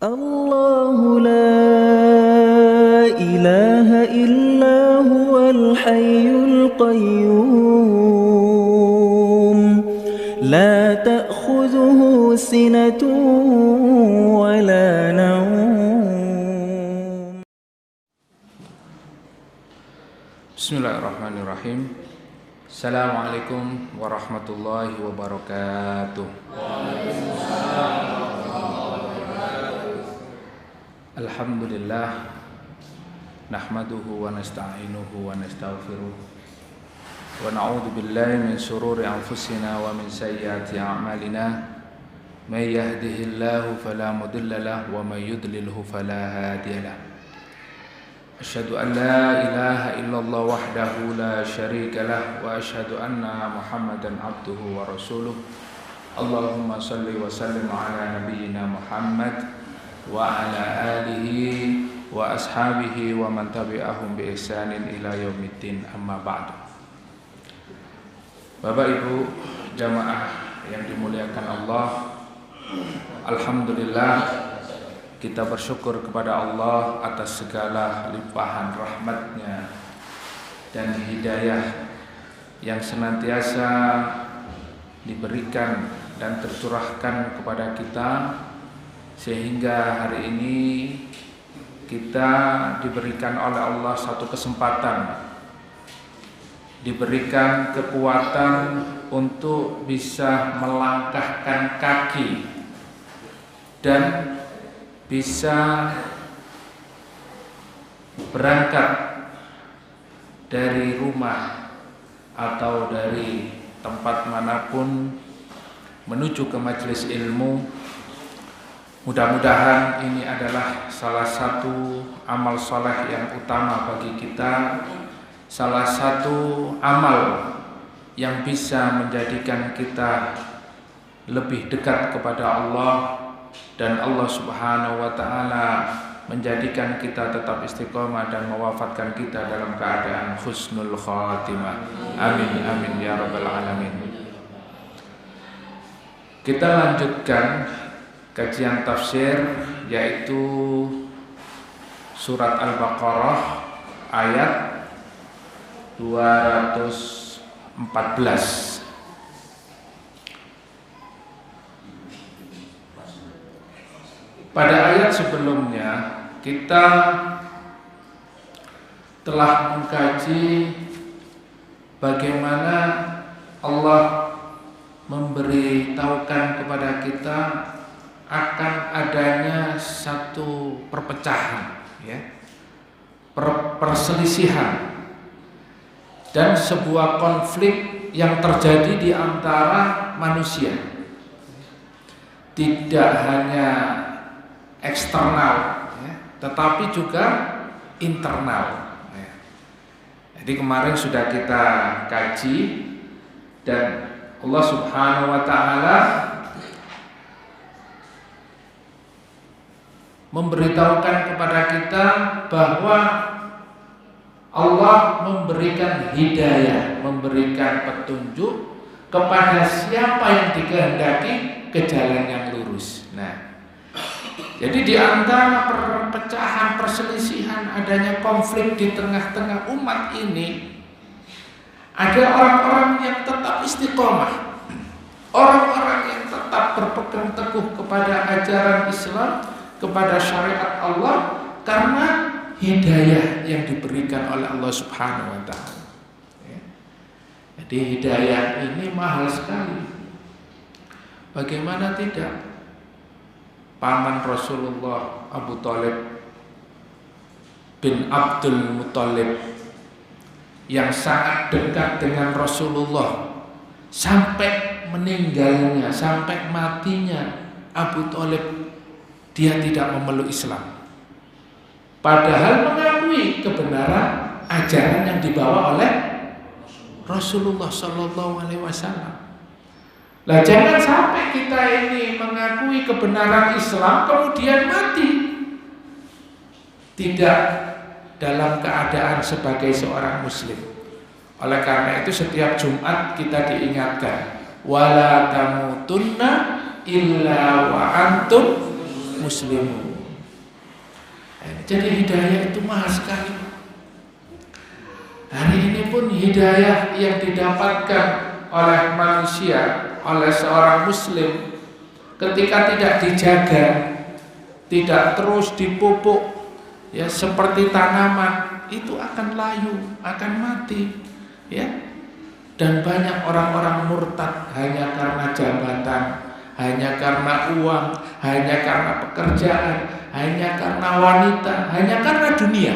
الله لا إله إلا هو الحي القيوم لا تأخذه سنة ولا نوم. Bismillahirrahmanirrahim. Assalamualaikum warahmatullahi wabarakatuh. Alhamdulillah, nahmaduhu wa nasta'inuhu wa nastaghfiruh wa na'udzu billahi min shururi anfusina wa min sayyiati a'malina. May yahdihillahu fala mudilla lahu wa may yudlilhu fala hadiya lahu. Asyhadu an la ilaha illallah wahdahu la syarika lah wa asyhadu anna Muhammadan abduhu wa rasuluh. Allahumma salli wa sallim ala nabiyyina Muhammad wa ala alihi wa ashabihi wa man tabi'ahum bi ihsanin ila yaumiddin, amma ba'du. Bapak Ibu jamaah yang dimuliakan Allah, alhamdulillah kita bersyukur kepada Allah atas segala limpahan rahmat-Nya dan hidayah yang senantiasa diberikan dan tercurahkan kepada kita, sehingga hari ini kita diberikan oleh Allah satu kesempatan, diberikan kekuatan untuk bisa melangkahkan kaki dan bisa berangkat dari rumah atau dari tempat manapun menuju ke majelis ilmu. Mudah-mudahan ini adalah salah satu amal soleh yang utama bagi kita, salah satu amal yang bisa menjadikan kita lebih dekat kepada Allah, dan Allah Subhanahu wa ta'ala menjadikan kita tetap istiqomah dan mewafatkan kita dalam keadaan husnul khatimah. Amin amin ya rabbal alamin. Kita lanjutkan kajian tafsir, yaitu surat Al-Baqarah ayat 214. Pada ayat sebelumnya kita telah mengkaji bagaimana Allah memberitahukan kepada kita akan adanya satu perpecahan, perselisihan dan sebuah konflik yang terjadi di antara manusia, tidak hanya eksternal, tetapi juga internal. Jadi kemarin sudah kita kaji, dan Allah Subhanahu wa ta'ala memberitahukan kepada kita bahwa Allah memberikan hidayah, memberikan petunjuk kepada siapa yang dikehendaki ke jalan yang lurus. Jadi di antara perpecahan, perselisihan, adanya konflik di tengah-tengah umat ini, ada orang-orang yang tetap istiqomah, orang-orang yang tetap berpegang teguh kepada ajaran Islam, kepada syariat Allah, karena hidayah yang diberikan oleh Allah Subhanahu wa ta'ala. Jadi hidayah ini mahal sekali. Bagaimana tidak? Paman Rasulullah Abu Thalib bin Abdul Muthalib yang sangat dekat dengan Rasulullah, sampai meninggalnya, sampai matinya Abu Thalib, dia tidak memeluk Islam, padahal mengakui kebenaran ajaran yang dibawa oleh Rasulullah Sallallahu Alaihi Wasallam. Nah, jangan sampai kita ini mengakui kebenaran Islam kemudian mati tidak dalam keadaan sebagai seorang muslim. Oleh karena itu setiap Jumat kita diingatkan, wala tamutunna illa wa antum muslimun. Jadi hidayah itu mahal sekali. Hari ini pun hidayah yang didapatkan oleh manusia, oleh seorang muslim, ketika tidak dijaga, tidak terus dipupuk, ya seperti tanaman, itu akan layu, akan mati, ya. Dan banyak orang-orang murtad hanya karena jabatan, hanya karena uang, hanya karena pekerjaan, hanya karena wanita, hanya karena dunia.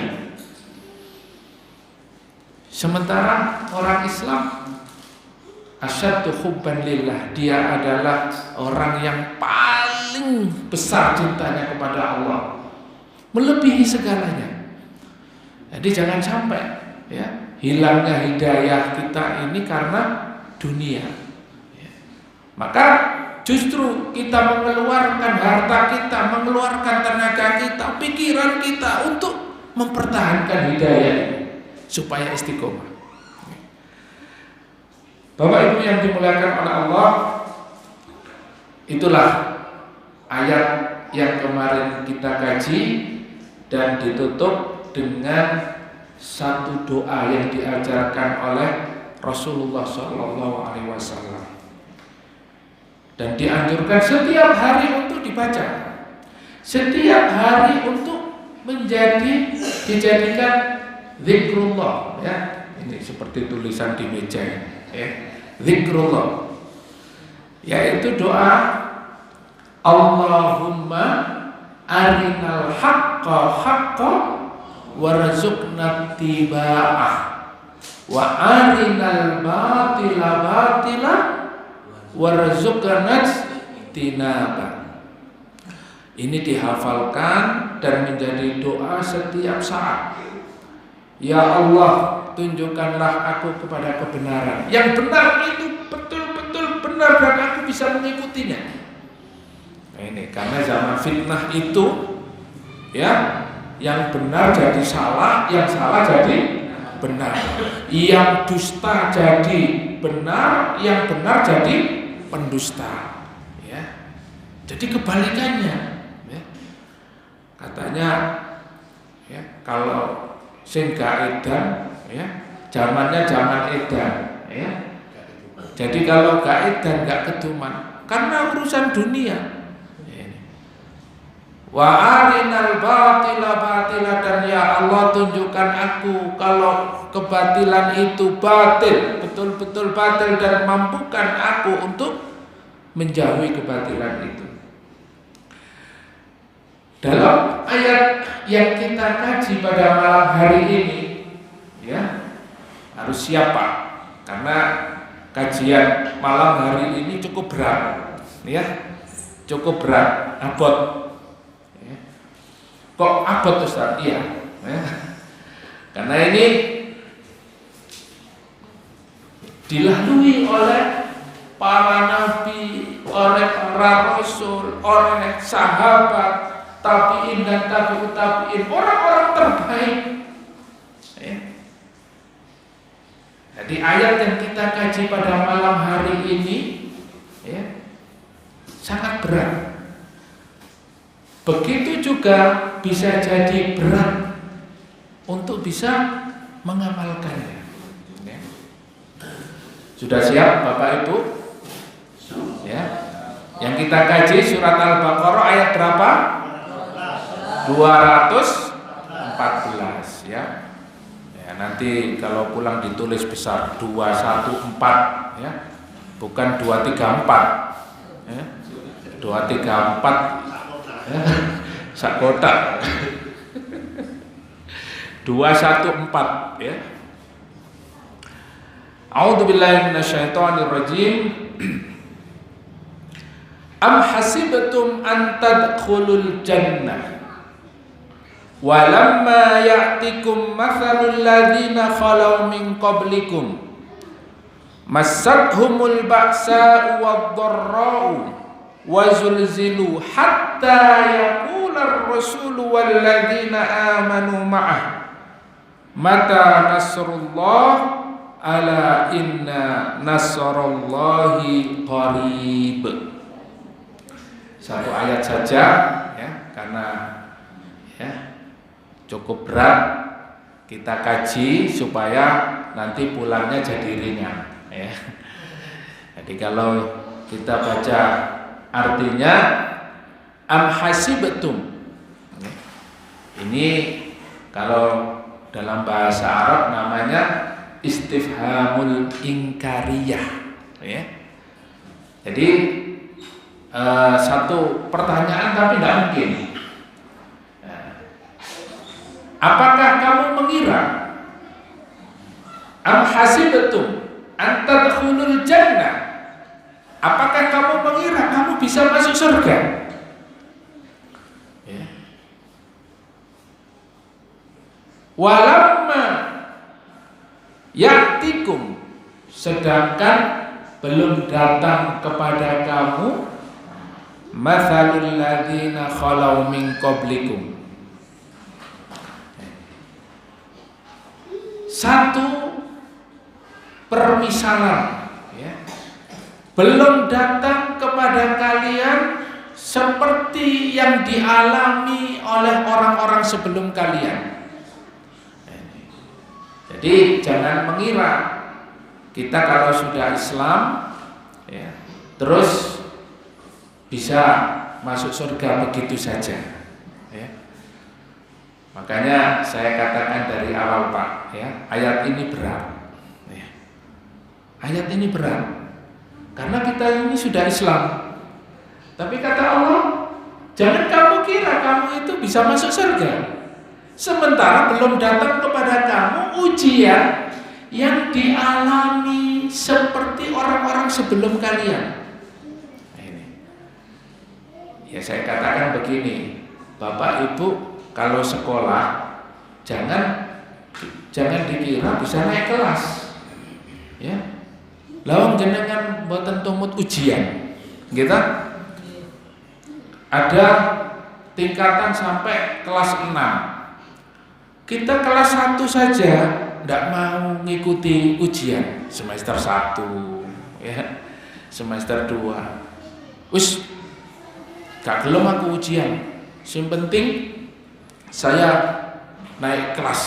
Sementara orang Islam asyaddu hubban lillah, dia adalah orang yang paling besar cintanya kepada Allah, melebihi segalanya. Jadi jangan sampai ya hilangnya hidayah kita ini karena dunia. Maka justru kita mengeluarkan harta kita, mengeluarkan tenaga kita, pikiran kita untuk mempertahankan hidayah ini supaya istiqomah. Bapak Ibu yang dimuliakan oleh Allah, itulah ayat yang kemarin kita kaji dan ditutup dengan satu doa yang diajarkan oleh Rasulullah SAW dan dianjurkan setiap hari untuk dibaca, setiap hari untuk dijadikan zikrullah, ya. Ini seperti tulisan di meja, ya. Zikrullah, yaitu doa Allahumma arinal haqqa haqqa warzuqna tiba'ah wa arinal batila batila warzuqna tinaba. Ini dihafalkan dan menjadi doa setiap saat. Ya Allah, tunjukkanlah aku kepada kebenaran. Yang benar itu betul-betul benar dan aku bisa mengikutinya. Nah, ini karena zaman fitnah itu, ya, yang benar jadi salah, yang salah jadi benar, yang dusta jadi benar, yang benar jadi pendusta, ya. Jadi kebalikannya, ya. Katanya, ya, kalau sing gak edan, ya, zamannya zaman edan, ya. Jadi kalau gak edan gak keduman karena urusan dunia. Wa arinal batila batila, dan ya Allah tunjukkan aku kalau kebatilan itu batil, betul-betul batil, dan mampukan aku untuk menjauhi kebatilan itu. Dalam ayat yang kita kaji pada malam hari ini, ya, harus siap Pak, karena kajian malam hari ini cukup berat, ya, cukup berat, abot. Kok abot Ustaz? Iya, ya. Karena ini dilalui oleh para nabi, oleh para rasul, oleh sahabat, tabi'in dan tabi'ut tabi'in, orang-orang terbaik, ya. Jadi ayat yang kita kaji pada malam hari ini, ya, sangat berat. Begitu juga bisa jadi berat untuk bisa mengamalkannya, ya. Sudah siap Bapak Ibu? Ya. Yang kita kaji surat Al-Baqarah ayat berapa? 214, ya. Ya, nanti kalau pulang ditulis besar 214, ya. Bukan 234. Ya. 234 sak kotak. 214, ya. A'udzubillahi minasyaitonir rajim. Am hasibtum an tadkhulul jannah walamma ya'tikum mathalul ladzina khalau min qablikum massathumul ba'sa'u wad-dharra'u wa zulzilu hatta yaqula ar-rasulu wal ladzina amanu ma'ah mata nasrullah ala inna nasrallahi qarib. Satu ayat saja, ya, karena, ya, cukup berat, kita kaji supaya nanti pulangnya jadi ringan ya. Jadi kalau kita baca artinya am hasibtum, ini kalau dalam bahasa Arab namanya istifhamul ingkariyah ya. Jadi satu pertanyaan tapi tidak mungkin. Apakah kamu mengira am hasibtum an tadkhulul jannah? Apakah kamu mengira kamu bisa masuk surga? Ya. Walamma ya'tikum, sedangkan belum datang kepada kamu mathalul ladzina khalau min qablikum. Satu permisalan ya. Belum datang kepada kalian seperti yang dialami oleh orang-orang sebelum kalian. Jadi jangan mengira kita kalau sudah Islam ya, terus bisa masuk surga begitu saja ya. Makanya saya katakan dari awal Pak ya, ayat ini berat ya. Ayat ini berat karena kita ini sudah Islam. Tapi kata Allah, jangan kamu kira kamu itu bisa masuk surga sementara belum datang kepada kamu ujian yang dialami seperti orang-orang sebelum kalian. Nah, ini. Ya saya katakan begini, Bapak Ibu kalau sekolah jangan dikira bisa naik kelas. Ya. Lawang jenengan mboten tumut ujian. Gitu. Ada tingkatan sampai kelas 6. Kita kelas 1 saja tidak mau ngikuti ujian semester 1 ya, semester 2. Wis gak gelem aku ujian. Yang penting saya naik kelas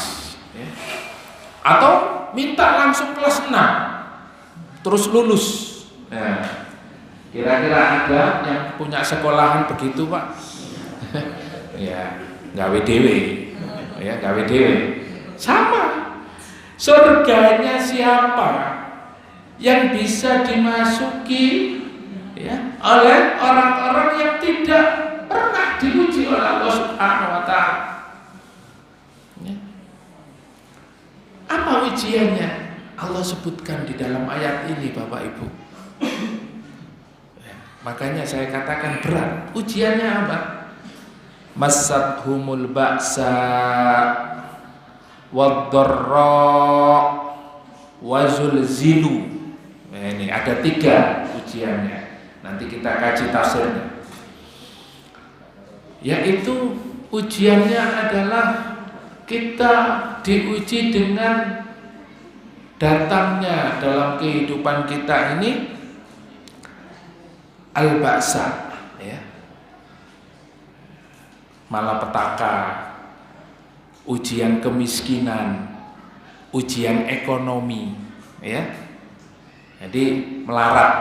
ya. Atau minta langsung kelas 6 terus lulus. Nah, kira-kira ada yang punya sekolahan begitu Pak? Ya, gawe dhewe. Ya, gawe dhewe. Sama. Surganya siapa yang bisa dimasuki ya oleh orang-orang yang tidak pernah diuji oleh Allah Subhanahu wa taala. Ya. Apa ujiannya? Allah sebutkan di dalam ayat ini Bapak Ibu. Ya, makanya saya katakan berat. Ujiannya apa? Masathumul ba'sa wad-dharra wazulzilu. Nah, ini ada 3 ujiannya. Nanti kita kaji tafsirnya. Yaitu ujiannya adalah kita diuji dengan datangnya dalam kehidupan kita ini al-ba'sa ya. Malapetaka, ujian kemiskinan, ujian ekonomi ya. Jadi melarat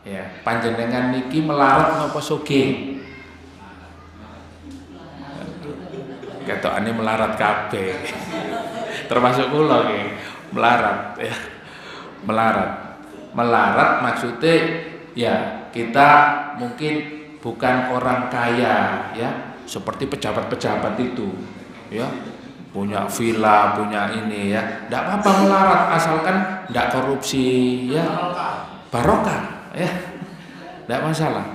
ya, panjenengan niki melarat napa sugih? Ketokane melarat kabeh. Termasuk kula nggih, melarat ya. Melarat maksudnya ya kita mungkin bukan orang kaya ya, seperti pejabat-pejabat itu ya, punya villa, punya ini ya, tidak apa-apa melarat asalkan tidak korupsi ya, barokah ya, tidak masalah.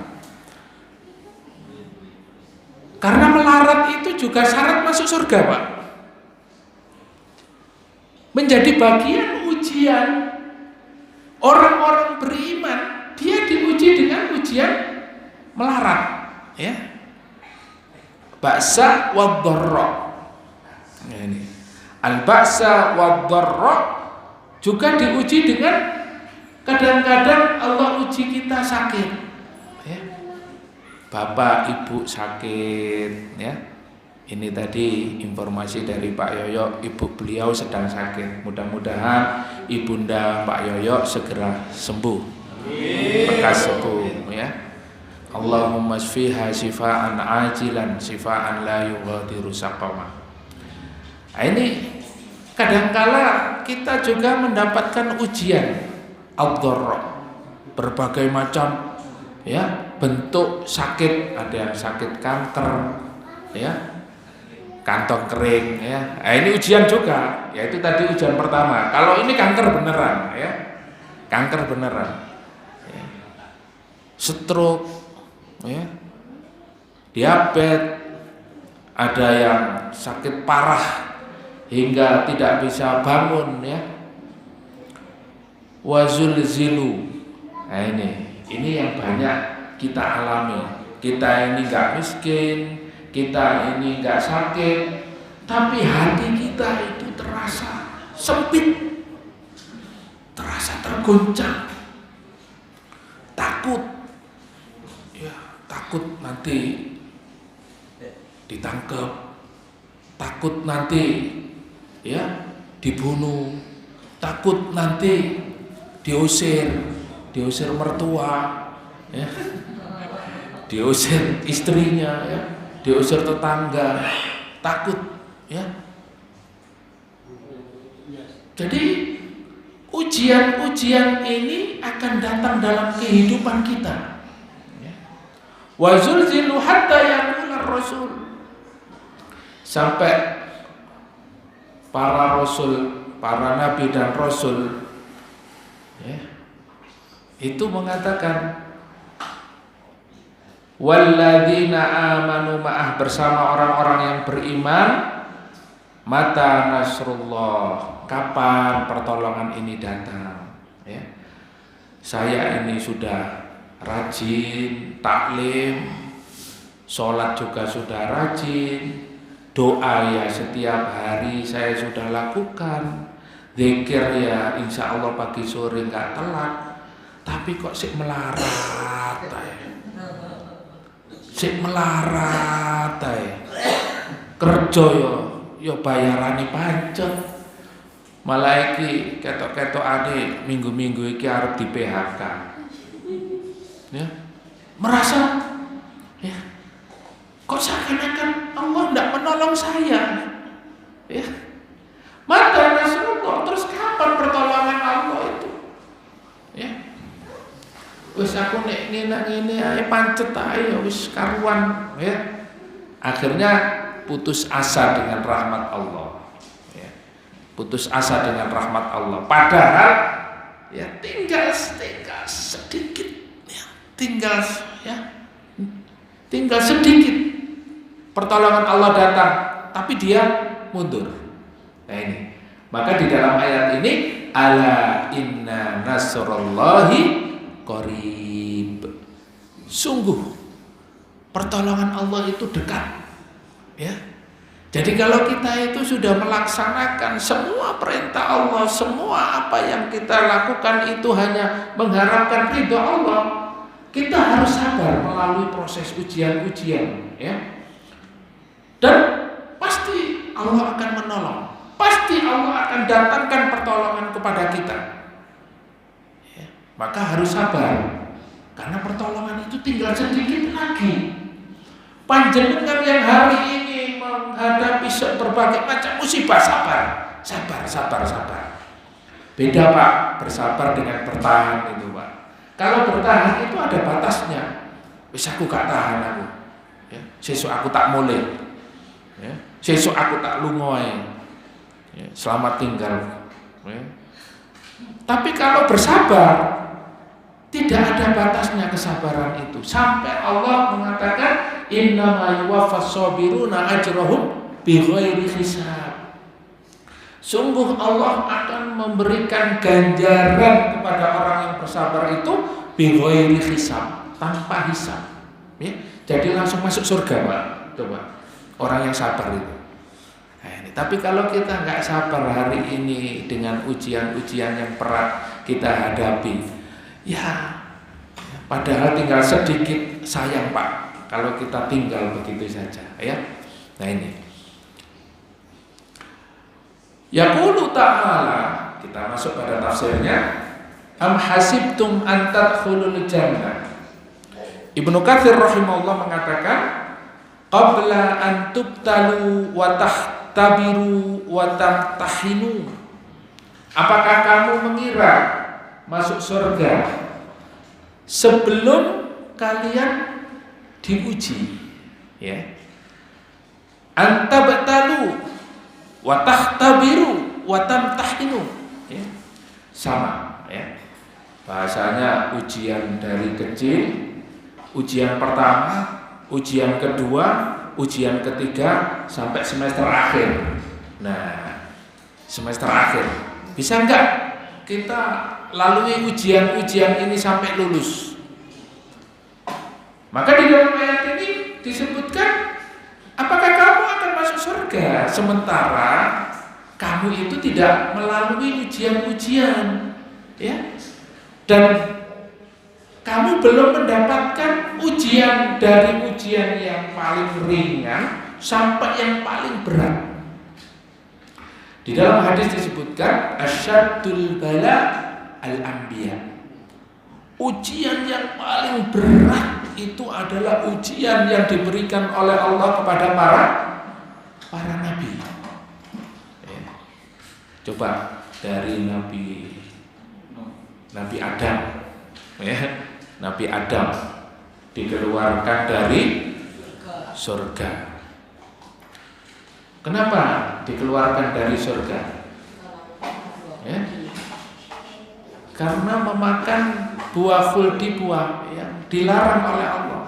Karena melarat itu juga syarat masuk surga Pak, menjadi bagian ujian orang-orang beriman. Dia diuji dengan ujian melarat ya. Ba'sa wad-dharra. Ini al-ba'sa wad-dharra juga diuji dengan kadang-kadang Allah uji kita sakit ya. Bapak ibu sakit ya. Ini tadi informasi dari Pak Yoyo, ibu beliau sedang sakit. Mudah-mudahan ibunda Pak Yoyo segera sembuh, bekas sembuh ya. Allahumma shfiha shifaan ajilan shifaan la yughadiru saqama. Nah, ini kadangkala kita juga mendapatkan ujian ad-dharra, berbagai macam ya bentuk sakit, ada yang sakit kanker ya, kantong kering ya. Nah, ini ujian juga, yaitu tadi ujian pertama. Kalau ini kanker beneran ya, kanker beneran ya. Stroke ya, diabetes, ada yang sakit parah hingga tidak bisa bangun ya, wazulzilu. Nah ini yang banyak kita alami. Kita ini nggak miskin, kita ini nggak sakit, tapi hati kita itu terasa sempit, terasa tergoncang, takut ya, takut nanti ditangkap, takut nanti ya dibunuh, takut nanti diusir mertua ya, diusir istrinya ya, diusir tetangga, takut ya. Jadi ujian-ujian ini akan datang dalam kehidupan kita. Wa zulzilu hatta yaqula rasul, sampai para rasul, para nabi dan rasul ya, itu mengatakan walladzina amanu ma'ah, bersama orang-orang yang beriman, mata nasrullah, kapan pertolongan ini datang ya. Saya ini sudah rajin taklim, sholat juga sudah rajin, doa ya setiap hari saya sudah lakukan, zikir ya insya Allah pagi sore nggak telat, tapi kok sik melarat sik melarat kerja yo bayarane pajak, malah iki ketok-ketokane minggu-minggu iki arep di PHK ya, merasa ya kok seakan-akan Allah tidak menolong saya ya. Mata Rasulullah, terus kapan pertolongan Allah itu ya? Wis aku nek ngene ae pancet ae wis karuan ya. Akhirnya putus asa dengan rahmat Allah ya. Putus asa dengan rahmat Allah, padahal ya tinggal sedikit ya, tinggal sedikit pertolongan Allah datang, tapi dia mundur. Nah ini, maka di dalam ayat ini ala inna nasrullahi qarib, sungguh pertolongan Allah itu dekat ya. Jadi kalau kita itu sudah melaksanakan semua perintah Allah, semua apa yang kita lakukan itu hanya mengharapkan ridho Allah, kita harus sabar melalui proses ujian-ujian ya. Dan pasti Allah akan menolong, pasti Allah akan datangkan pertolongan kepada kita ya. Maka harus sabar, karena pertolongan itu tinggal sedikit lagi. Panjenengan yang hari ini menghadapi berbagai macam musibah, sabar. Beda Pak, bersabar dengan bertahan itu Pak. Kalau bertahan itu ada batasnya. Wis aku gak tahan aku ya. Sesuk aku tak mulai ya. Sesuk aku tak lungoe ya. Selamat tinggal ya. Tapi kalau bersabar, tidak ada batasnya kesabaran itu, sampai Allah mengatakan innama yuwaffas sabiruna ajrahum bighairi hisab. Sungguh Allah akan memberikan ganjaran kepada orang yang bersabar itu bighairi hisab, tanpa hisab ya. Jadi langsung masuk surga Pak. Coba orang yang sabar itu. Nah, ini. Tapi kalau kita nggak sabar hari ini dengan ujian-ujian yang berat kita hadapi, ya padahal tinggal sedikit, sayang Pak kalau kita tinggal begitu saja ya. Nah ini. Yaqulu ta'ala, kita masuk pada tafsirnya. Am hasibtum an tadkhulul jannah. Ibnu Katsir rahimahullah mengatakan, qabla an tubtalu wa tahtabiru wa tamtahinu. Apakah kamu mengira masuk surga sebelum kalian diuji? Ya. Antabtalu wa tahtabiru wa tamtahinu. Ya. Sama, ya. Bahasanya ujian dari kecil, ujian pertama, ujian kedua, ujian ketiga, sampai semester akhir. Nah, semester akhir bisa enggak kita lalui ujian-ujian ini sampai lulus? Maka di dalam ayat ini disebutkan, apakah kamu akan masuk surga sementara kamu itu tidak melalui ujian-ujian, ya? Dan kamu belum mendapatkan ujian dari ujian yang paling ringan sampai yang paling berat. Di dalam hadis disebutkan asyaddul bala al-anbiya. Ujian yang paling berat itu adalah ujian yang diberikan oleh Allah kepada para nabi. Coba dari Nabi Adam, ya. Nabi Adam dikeluarkan dari surga. Kenapa dikeluarkan dari surga? Ya. Karena memakan buah khuldi, buah yang dilarang oleh Allah.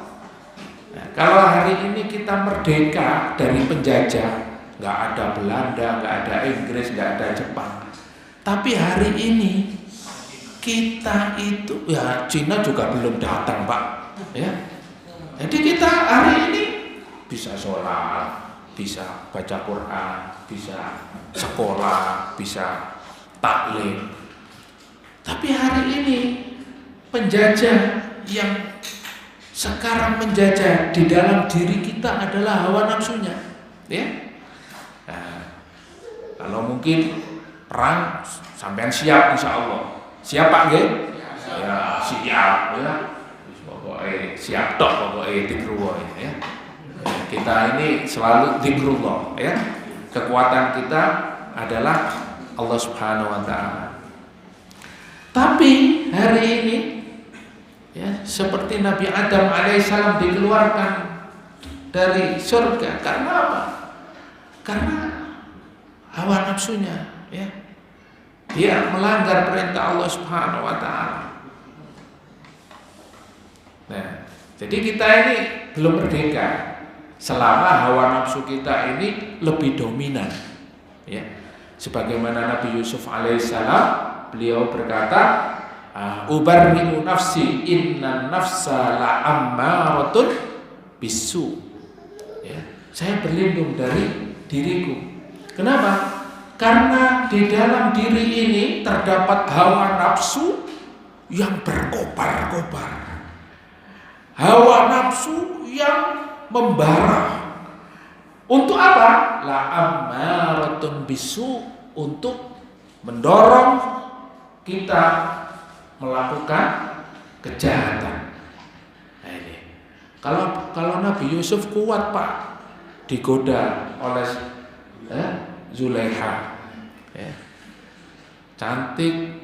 Nah, kalau hari ini kita merdeka dari penjajah, nggak ada Belanda, nggak ada Inggris, nggak ada Jepang. Tapi hari ini kita itu, ya Cina juga belum datang, Pak. Ya. Jadi kita hari ini bisa sholat, bisa baca Quran, bisa sekolah, bisa taklim. Tapi hari ini penjajah yang sekarang menjajah di dalam diri kita adalah hawa nafsunya, ya. Nah, kalau mungkin perang sampean siap insya Allah. Siap Pak nggih? Ya, siap ya. Pokoknya siap tok pokoknya dikrullah ya. Kita ini selalu zikrullah ya. Kekuatan kita adalah Allah Subhanahu wa taala. Tapi hari ini ya, seperti Nabi Adam alaihissalam dikeluarkan dari surga karena apa? Karena hawa nafsunya ya. Dia melanggar perintah Allah Subhanahu wa taala. Nah, jadi kita ini belum merdeka selama hawa nafsu kita ini lebih dominan. Ya. Sebagaimana Nabi Yusuf alaihissalam, beliau berkata, ubarri'u nafsi inna nafsa la'ammaratun bisu. Ya, saya berlindung dari diriku. Kenapa? Karena di dalam diri ini terdapat hawa nafsu yang berkobar-kobar, hawa nafsu yang membara. Untuk apa? La'ammaratun bisu, untuk mendorong kita melakukan kejahatan. Nah ini. Kalau Nabi Yusuf kuat Pak, digoda oleh Zulaikha, ya. Cantik,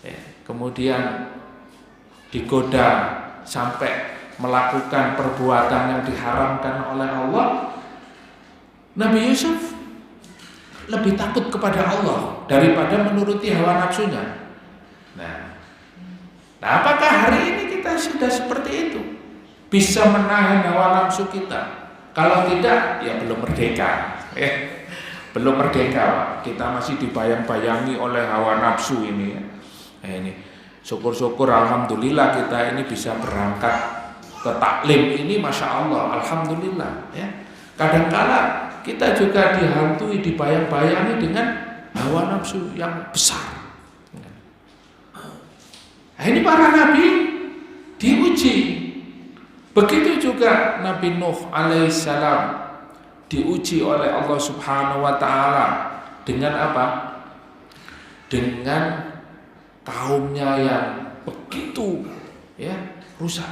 ya. Kemudian digoda sampai melakukan perbuatan yang diharamkan oleh Allah. Nabi Yusuf lebih takut kepada Allah daripada menuruti hawa nafsunya. Nah, apakah hari ini kita sudah seperti itu? Bisa menahan hawa nafsu kita? Kalau tidak, ya belum merdeka. Belum merdeka, Pak. Kita masih dibayang-bayangi oleh hawa nafsu ini. Ini syukur-syukur, alhamdulillah kita ini bisa berangkat ke taklim ini, masya Allah, alhamdulillah. Ya. Kadang-kala kita juga dihantui, dibayang-bayangi dengan hawa nafsu yang besar. Nah, ini para nabi diuji. Begitu juga Nabi Nuh alaihissalam diuji oleh Allah Subhanahu wa taala dengan apa? Dengan kaumnya yang begitu rusak.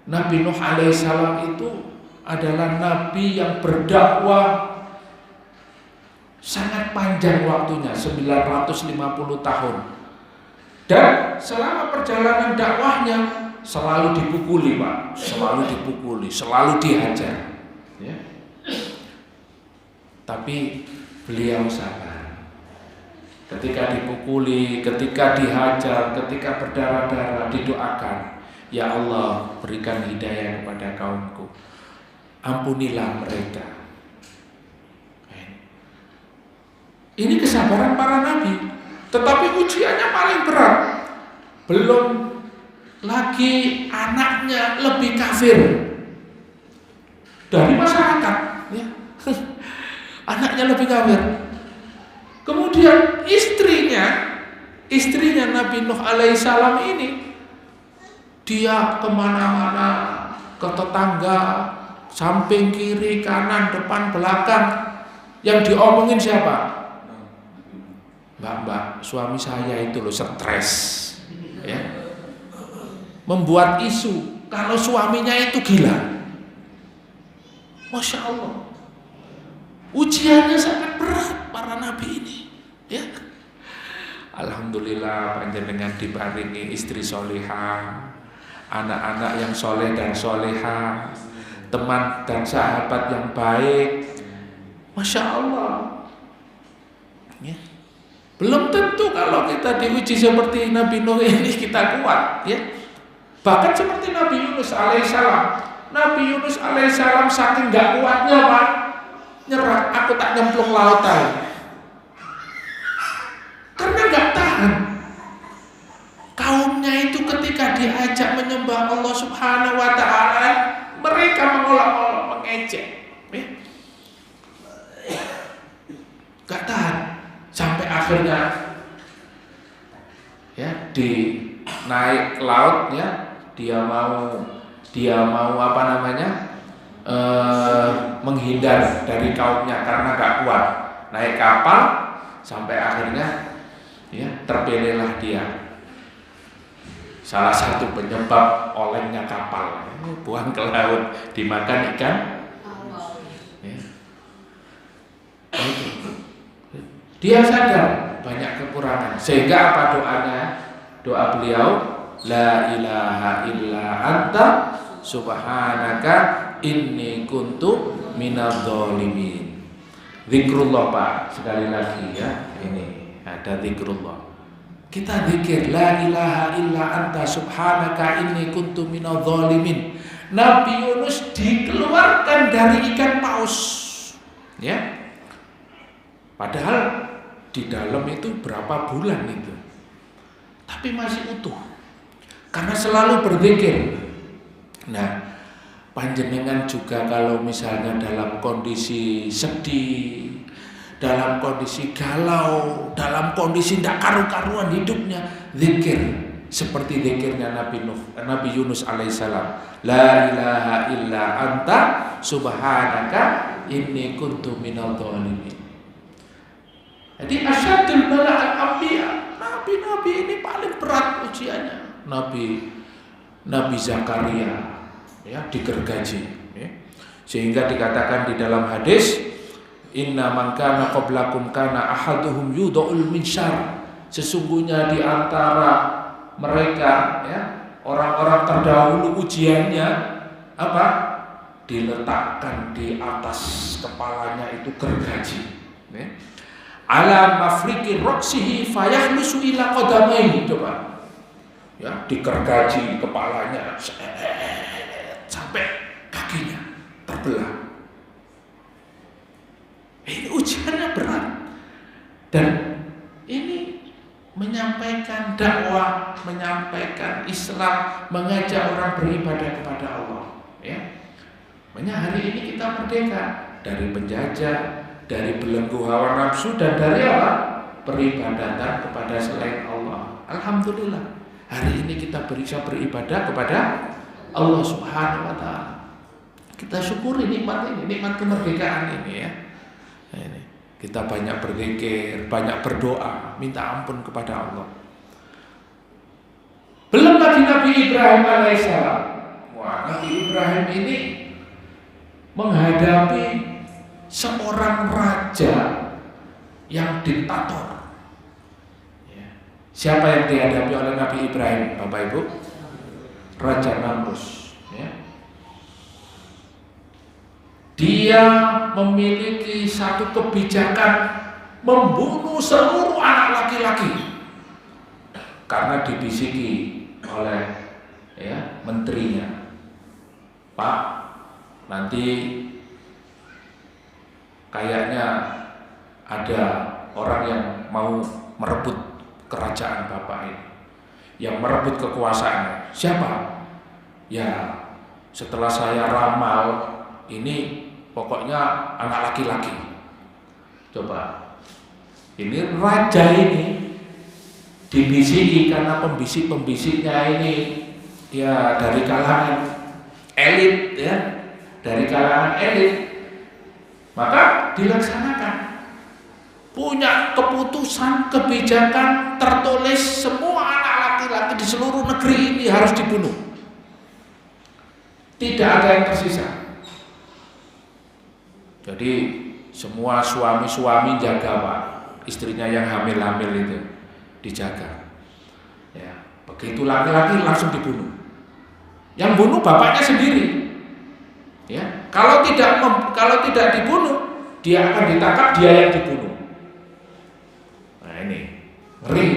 Nabi Nuh alaihissalam itu adalah nabi yang berdakwah sangat panjang waktunya, 950 tahun. Dan selama perjalanan dakwahnya selalu dipukuli, Pak, selalu dipukuli, selalu dihajar. Ya. Tapi beliau sabar. Ketika dipukuli, ketika dihajar, ketika berdarah-darah, didoakan, ya Allah, berikan hidayah kepada kaumku, ampunilah mereka. Ini kesabaran para nabi. Tetapi ujiannya paling berat. Belum lagi anaknya lebih kafir dari masyarakat, ya. Anaknya lebih kafir. Kemudian istrinya Nabi Nuh alaihissalam ini, dia kemana-mana, ke tetangga, samping kiri kanan depan belakang, yang diomongin siapa? Mbak, suami saya itu loh stres, ya. Membuat isu kalau suaminya itu gila. Masya Allah, ujiannya sangat berat para nabi ini, ya. Alhamdulillah panjenengan diparingi istri solihah, anak-anak yang soleh dan solehah, teman dan sahabat yang baik. Masya Allah, ya. Belum tentu kalau kita diuji seperti Nabi Nuh ini kita kuat, ya. Bahkan seperti Nabi Yunus alaihissalam. Nabi Yunus alaihissalam saking gak kuatnya, Pak, nyerah, aku tak nyemplung lautan. Karena gak tahan. Kaumnya itu ketika diajak menyembah Allah Subhanahu wa taala, mereka mengolok-olok, mengejek, ya. Gak tahan. Sampai akhirnya ya di naik laut, ya, dia mau apa namanya menghindar dari kaumnya karena gak kuat, naik kapal sampai akhirnya ya terpilihlah dia salah satu penyebab olengnya kapal, buang ke laut dimakan ikan, ya. Dia sadar banyak kekurangan, sehingga apa doanya? Doa beliau, la ilaha illa anta subhanaka inni kuntu minadz dzalimin. Zikrullah, Pak, sekali lagi, ya. Ini ada zikrullah. Kita zikir la ilaha illa anta subhanaka inni kuntu minadz dzalimin. Nabi Yunus dikeluarkan dari ikan paus, ya. Padahal di dalam itu berapa bulan itu, tapi masih utuh karena selalu berzikir. Nah, panjenengan juga kalau misalnya dalam kondisi sedih, dalam kondisi galau, dalam kondisi tidak karu-karuan hidupnya, zikir seperti zikirnya Nabi Yunus alaihissalam, la ilaha illa anta subhanaka inni kuntu minadz dzalimin. Jadi asyadul bala'al anbiya, nabi-nabi ini paling berat ujiannya. Nabi Zakaria, ya, digergaji, ya. Sehingga dikatakan di dalam hadis, inna man kana qablakum kana ahaduhum yudha'ul minsyar. Sesungguhnya di antara mereka, ya, orang-orang terdahulu ujiannya apa? Diletakkan di atas kepalanya itu gergaji, ya. Ala mafriki roksihi fayahlusu ila qadamaihi, coba, ya, digergaji kepalanya sampai kakinya terbelah. Ini ujiannya berat. Dan ini menyampaikan dakwah, menyampaikan Islam, mengajak orang beribadah kepada Allah, ya. Makanya hari ini kita merdeka dari penjajah, dari belenggu hawa nafsu, dan dari apa? Peribadatan kepada selain Allah. Alhamdulillah, hari ini kita bisa beribadah kepada Allah Subhanahu wa taala. Kita syukuri nikmat ini, nikmat kemerdekaan ini ya. Nah, ini. Kita banyak berzikir, banyak berdoa, minta ampun kepada Allah. Belum lagi Nabi Ibrahim alaihissalam. Wah, Nabi Ibrahim ini menghadapi seorang raja yang diktator. Ya. Siapa yang dihadapi oleh Nabi Ibrahim, Bapak Ibu? Raja Namrus. Ya. Dia memiliki satu kebijakan membunuh seluruh anak laki-laki karena dibisiki oleh ya menterinya, Pak, nanti kayaknya ada orang yang mau merebut kerajaan Bapak ini, yang merebut kekuasaannya. Siapa? Ya, setelah saya ramal ini pokoknya anak laki-laki. Coba, ini raja ini dibisiki karena pembisik-pembisiknya ini ya dari kalangan elit ya, dari kalangan elit, maka dilaksanakan. Punya keputusan kebijakan tertulis semua anak laki-laki di seluruh negeri ini harus dibunuh. Tidak ada yang tersisa. Jadi semua suami-suami jaga Pak, istrinya yang hamil-hamil itu dijaga. Ya, begitu laki-laki langsung dibunuh. Yang bunuh bapaknya sendiri. Ya, kalau tidak dibunuh, dia akan ditangkap, dia yang dibunuh. Nah ini ngeri.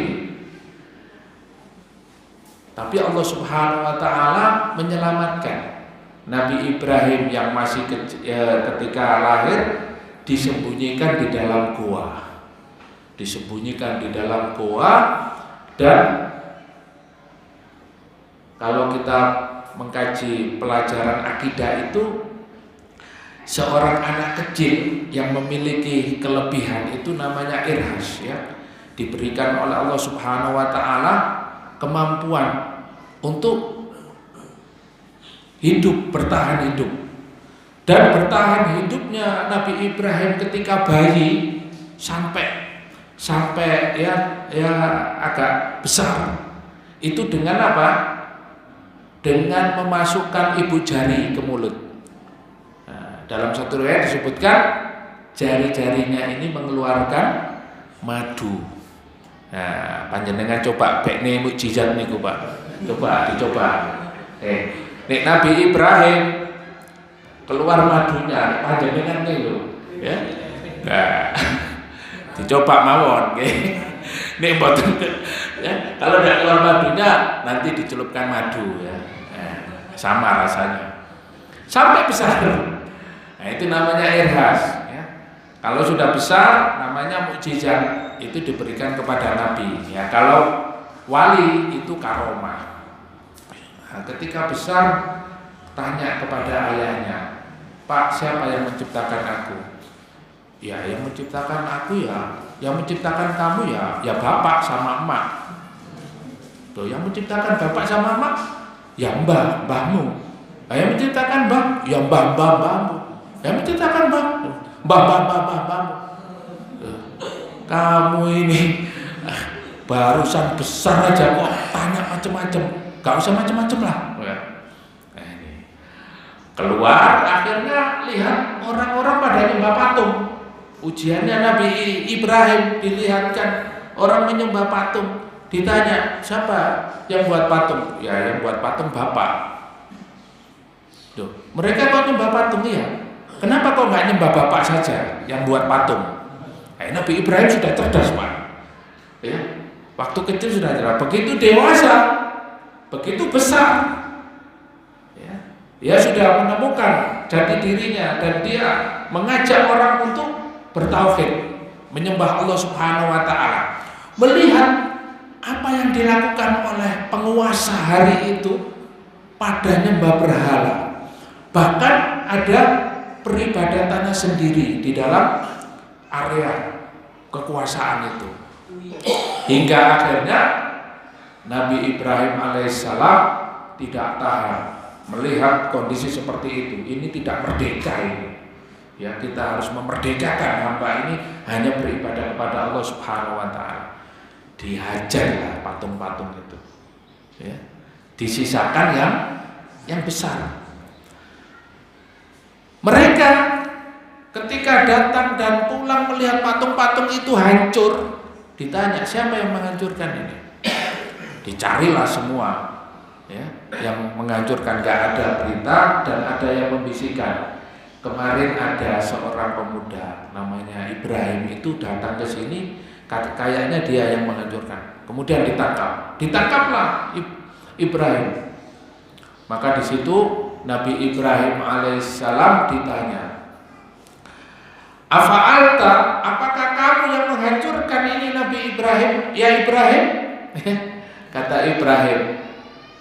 Tapi Allah Subhanahu Wa Taala menyelamatkan Nabi Ibrahim yang masih ketika lahir disembunyikan di dalam gua. Disembunyikan di dalam gua, dan kalau kita mengkaji pelajaran akidah itu, seorang anak kecil yang memiliki kelebihan itu namanya irhas ya. Diberikan oleh Allah Subhanahu Wa Taala kemampuan untuk hidup, bertahan hidup. Dan bertahan hidupnya Nabi Ibrahim ketika bayi sampai ya agak besar. Itu dengan apa? Dengan memasukkan ibu jari ke mulut. Nah, dalam satu riwayat disebutkan jari-jarinya ini mengeluarkan madu. Nah, panjenengan coba bekne mukjizat niku, Pak. Coba dicoba. Nek Nabi Ibrahim keluar madunya, panjenengan nih lho, ya. Nah, dicoba mawon nggih. Nek mboten ya, kalau tidak keluar madunya nanti dicelupkan madu ya. Sama rasanya. Sampai besar. Nah, itu namanya irhas ya. Kalau sudah besar namanya mukjizat, itu diberikan kepada nabi ya. Kalau wali itu karomah. Nah, ketika besar tanya kepada ayahnya, Pak, siapa yang menciptakan aku? Ya, yang menciptakan aku ya, yang menciptakan kamu ya bapak sama emak. Tuh, yang menciptakan bapak sama emak, ya mbahmu. Nah, yang menciptakan mbah, ya mbahmu. Yang menciptakan mbahmu. Kamu ini barusan besar aja kok tanya macam-macam. Gak usah macam-macam lah. Nah, ini. Keluar akhirnya lihat orang-orang pada nyembah patung. Ujiannya Nabi Ibrahim dilihatkan orang menyembah patung. Ditanya, siapa yang buat patung? Ya, yang buat patung bapak. Duh, mereka kok nyembah patung ya? Kenapa kok nggak nyembah bapak saja yang buat patung? Nabi Ibrahim sudah cerdas, Pak. Ya, waktu kecil sudah cerdas. Begitu dewasa, begitu besar, ya, dia sudah menemukan jati dirinya dan dia mengajak orang untuk bertauhid, menyembah Allah Subhanahu Wa Taala. Melihat apa yang dilakukan oleh penguasa hari itu pada nyembah berhala, bahkan ada peribadatannya sendiri di dalam area kekuasaan itu, hingga akhirnya Nabi Ibrahim alaihissalam tidak tahan, melihat kondisi seperti itu, ini tidak merdeka ini. Ya, kita harus memerdekakan hamba ini hanya beribadah kepada Allah Subhanahu wa taala. Dihajarlah patung-patung itu. Ya. Disisakan yang besar. Mereka ketika datang dan pulang melihat patung-patung itu hancur, ditanya siapa yang menghancurkan ini? Dicarilah semua, ya, yang menghancurkan. Gak ada berita dan ada yang membisikkan. Kemarin ada seorang pemuda namanya Ibrahim itu datang ke sini, kayaknya dia yang menghancurkan. Kemudian ditangkaplah Ibrahim. Maka di situ Nabi Ibrahim alaihissalam ditanya, "Afa'alta, apakah kamu yang menghancurkan ini Nabi Ibrahim?" "Ya Ibrahim." Kata Ibrahim,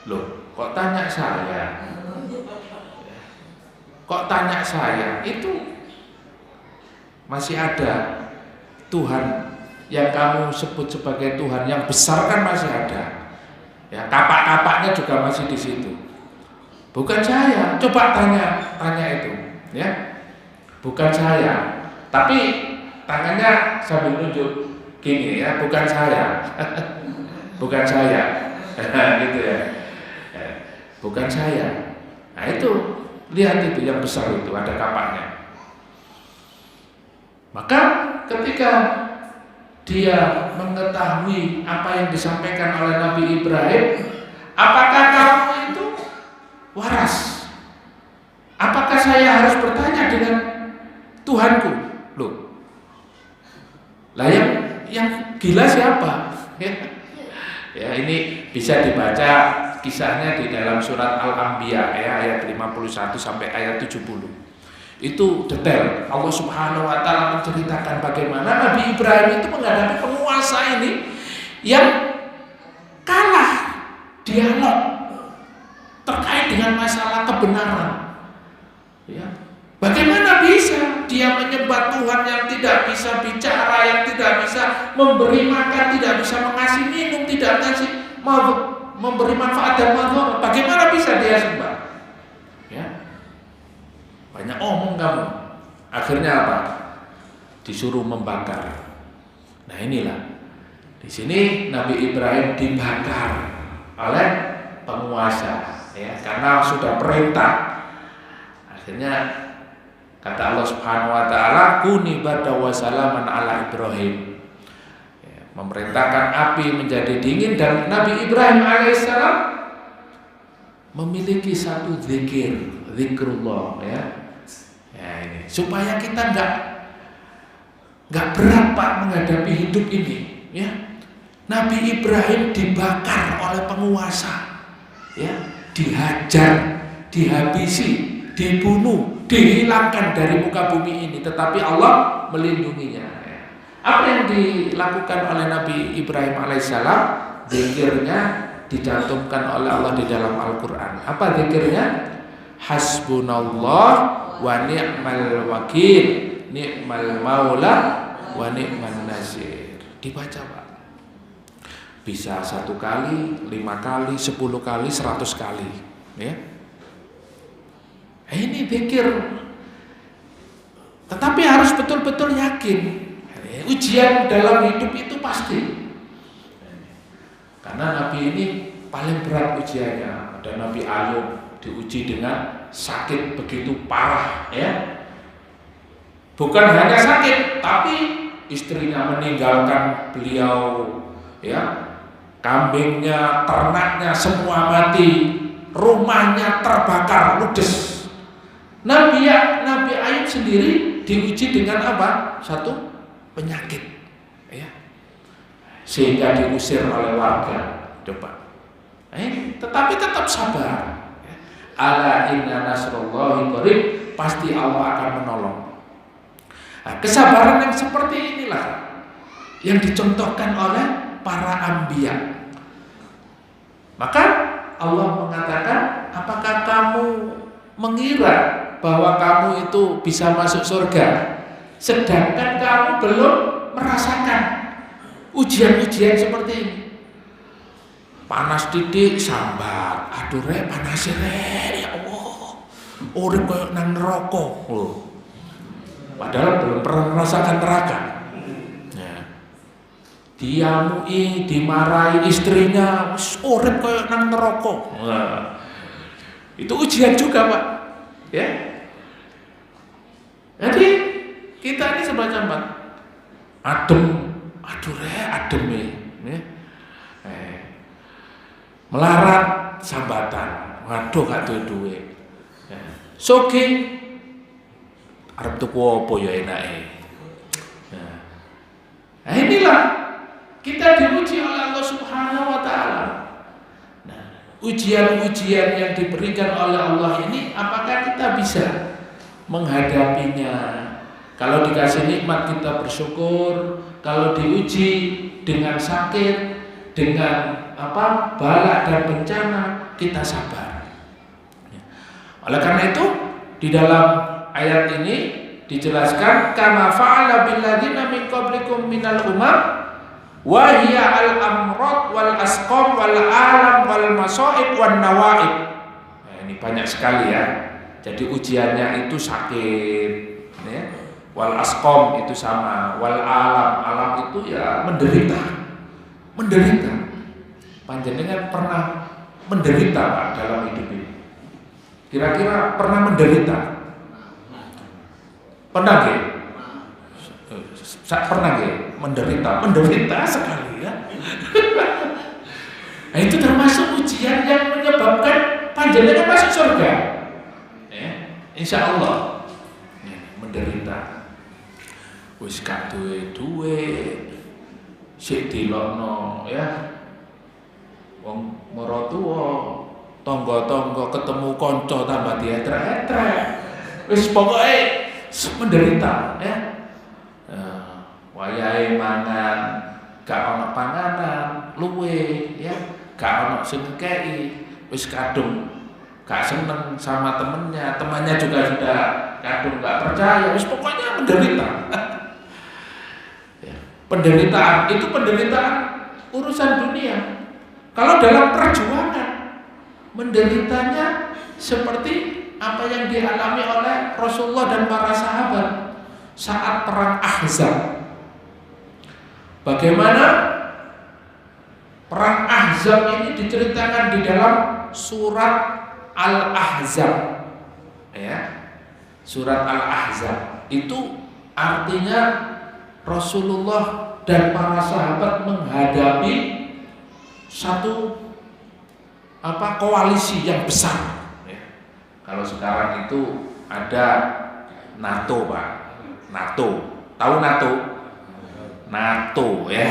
"Loh, kok tanya saya? Kok tanya saya? Itu masih ada Tuhan yang kamu sebut sebagai Tuhan yang besar kan masih ada. Ya, kapak-kapaknya juga masih di situ. Bukan saya. Coba tanya itu, ya. Bukan saya. Tapi tangannya sambil nunjuk gini ya, bukan saya." Bukan saya. Gitu ya. Bukan saya. Nah, itu lihat itu yang besar itu ada kapaknya. Maka ketika dia mengetahui apa yang disampaikan oleh Nabi Ibrahim, "Apakah kamu itu waras? Apakah saya harus bertanya dengan Tuhanku?" Loh, lah yang gila siapa? Ya, ini bisa dibaca kisahnya di dalam surat Al-Anbiya ya, ayat 51 sampai ayat 70. Itu detail. Allah Subhanahu wa taala menceritakan bagaimana Nabi Ibrahim itu menghadapi penguasa ini yang kalah dialog terkait dengan masalah kebenaran. Ya. Bagaimana bisa dia menyembah Tuhan yang tidak bisa bicara, yang tidak bisa memberi makan, tidak bisa mengasih minum, tidak kasih memberi manfaat dan manfaat? Bagaimana bisa dia sembah? Ya. Banyak omong kamu. Akhirnya apa? Disuruh membakar. Nah, inilah. Di sini Nabi Ibrahim dibakar oleh penguasa, ya, karena sudah perintah. Akhirnya kata Allah Subhanahu wa taala, "Kuni barda wa salaman ala Ibrahim." Ya, memerintahkan api menjadi dingin dan Nabi Ibrahim alaihissalam memiliki satu zikrullah ya. Ya, ini supaya kita enggak berat Pak menghadapi hidup ini, ya. Nabi Ibrahim dibakar oleh penguasa, ya, dihajar, dihabisi, dibunuh, dihilangkan dari muka bumi ini, tetapi Allah melindunginya. Apa yang dilakukan oleh Nabi Ibrahim alaihissalam? Zikirnya dicantumkan oleh Allah di dalam Al-Quran. Apa zikirnya? Hasbunallah wa ni'mal wakil, ni'mal maula wa ni'man nasir. Dibaca Pak. Bisa 1 kali, 5 kali, 10 kali, 100 kali, ya. Ini zikir. Tetapi harus betul-betul yakin. Ujian dalam hidup itu pasti. Karena Nabi ini paling berat ujiannya. Ada Nabi Ayub diuji dengan sakit begitu parah, ya. Bukan hanya sakit, tapi istrinya meninggalkan beliau, ya. Kambingnya, ternaknya semua mati, rumahnya terbakar ludes. Nabi Ayub sendiri diuji dengan apa? Satu penyakit, ya. Sehingga diusir oleh warga. Coba. Tetapi tetap sabar. Ala inna nasrullahi qarib, pasti Allah akan menolong. Nah, kesabaran yang seperti inilah yang dicontohkan oleh para anbiya. Maka Allah mengatakan, apakah kamu mengira bahwa kamu itu bisa masuk surga sedangkan kamu belum merasakan ujian-ujian seperti ini? Panas titik sambat, aduh rek panas rek, ya urip koyo nang neraka lho. Padahal belum pernah merasakan neraka. Nah, diamui, dimarahi istrinya, wis urip koyo nang neraka. Nah, itu ujian juga, Pak. Ya. Jadi kita ini semacam Pak, adem ya. Melarat sambatan, waduh gak duwe. Ya. Soge arep tuku apa ya enake. Nah, inilah kita diuji oleh Allah Subhanahu wa taala. Nah, ujian-ujian yang diberikan oleh Allah ini apakah kita bisa menghadapinya? Kalau dikasih nikmat kita bersyukur, kalau diuji dengan sakit, dengan bala dan bencana kita sabar. Oleh karena itu di dalam ayat ini dijelaskan kama fa'ala bil ladzina min qablikum minal umam wa hiya al amrad wal asqam wal alam wal masaib wan nawaib. Nah, ini banyak sekali ya. Jadi ujiannya itu sakit ya. Wal asqam itu sama, wal alam itu ya menderita. Panjenengan pernah menderita Pak dalam hidup ini? Kira-kira pernah menderita? Pernah nggih? Pernah nggih menderita sekali ya. Nah, itu termasuk ujian yang menyebabkan panjenengan masuk surga. Ya, insya Allah ya, menderita. Wis gak duwe sik dilokno ya. Wong maratuwa, tangga-tangga ketemu kanca tambah dietrek-etrek. Wis pokoke menderita ya. Wayahe mangan gak ono panganan, luwe ya, gak ono sing kei, wis kadung gak seneng sama temannya juga sudah kadung gak percaya, wis pokoknya menderita. Ya. Penderitaan itu penderitaan urusan dunia. Kalau dalam perjuangan menderitanya seperti apa yang dialami oleh Rasulullah dan para sahabat saat perang Ahzab. Bagaimana perang Ahzab ini diceritakan di dalam surat Al-Ahzab. Ya. Surat Al-Ahzab itu artinya Rasulullah dan para sahabat menghadapi satu koalisi yang besar. Ya. Kalau sekarang itu ada NATO, Pak. NATO, tahu NATO? NATO ya.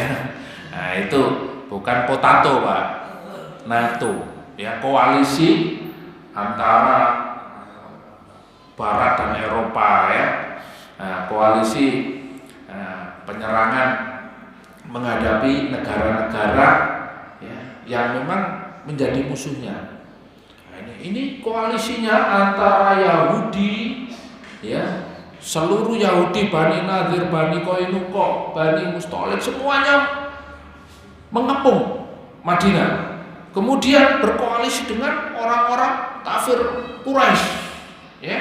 Nah, itu bukan potato, Pak. NATO, ya, koalisi antara Barat dan Eropa ya. Nah, koalisi penyerangan menghadapi negara-negara ya, yang memang menjadi musuhnya. Nah, ini koalisinya antara Yahudi ya, seluruh Yahudi, Bani Nadir, Bani Qainuqa, Bani Mustalik, semuanya mengepung Madinah. Kemudian berkoalisi dengan orang-orang kafir Quraisy ya,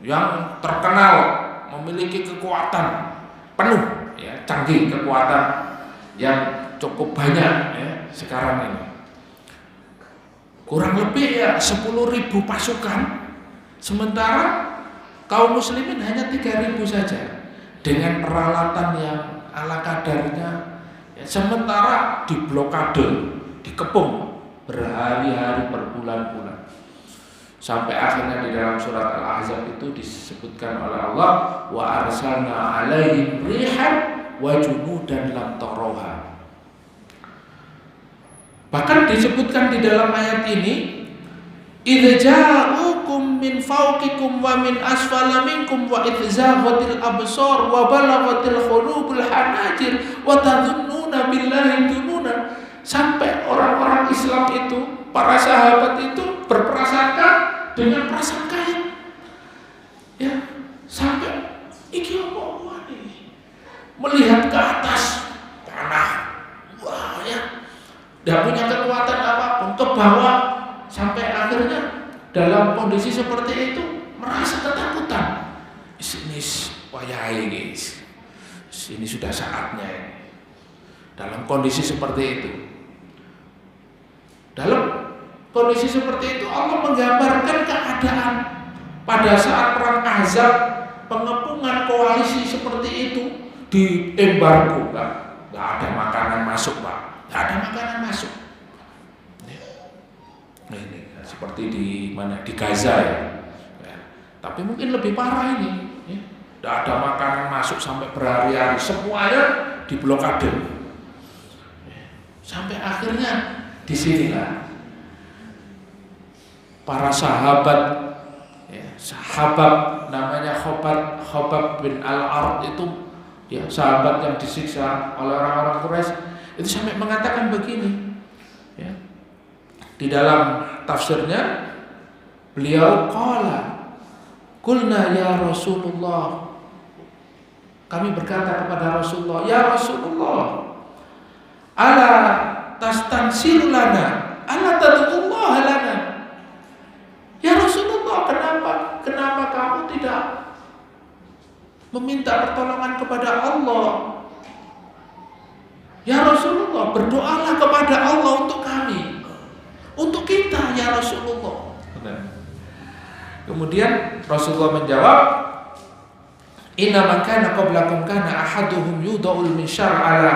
yang terkenal memiliki kekuatan penuh ya, canggih, kekuatan yang cukup banyak ya sekarang ini. Kurang lebih ya 10.000 pasukan, sementara kaum muslimin hanya 3.000 saja dengan peralatan yang ala kadarnya ya, sementara diblokade, dikepung berhari-hari, berbulan-bulan. Sampai akhirnya di dalam surat Al-Ahzab itu disebutkan oleh Allah, wa arsalna alaihim rihan wa junudan lam tarawha. Bahkan disebutkan di dalam ayat ini, idza ja'ukum min fawqikum wa min asfala minkum wa idzaghatil absar wa balaghatil qulubul hanajir wa tadhunnuna billahi dzununa. Sampai orang-orang Islam itu, para sahabat itu berprasangka dengan prasangka yang ya, sampai iki apa ini, melihat ke atas tanah, wah ya, tidak punya kekuatan apapun, ke bawah, sampai akhirnya dalam kondisi seperti itu merasa ketakutan. Ini wayai guys. Ini sudah saatnya ini. Dalam kondisi seperti itu. Dalam kondisi seperti itu Allah menggambarkan keadaan pada saat perang Ahzab, pengepungan koalisi seperti itu di embargo, nggak ada makanan masuk Pak, nggak ada makanan masuk. Ini seperti di mana, di Gaza ya. Tapi mungkin lebih parah ini, nggak ada makanan masuk sampai berhari-hari, semuanya diblokade. Sampai akhirnya disinilah para sahabat, sahabat namanya Khobab bin Al-Ard itu, ya, sahabat yang disiksa oleh orang-orang Quraisy itu sampai mengatakan begini, ya, di dalam tafsirnya beliau qulna ya Rasulullah, kami berkata kepada Rasulullah, ya Rasulullah, ala tastansir lana, ala tad'ullah lana. Ya Rasulullah, kenapa kamu tidak meminta pertolongan kepada Allah? Ya Rasulullah, berdoalah kepada Allah untuk kami, untuk kita ya Rasulullah. Kemudian Rasulullah menjawab, inna man kana qablakum kana ahaduhum yuda'ul minsyar ala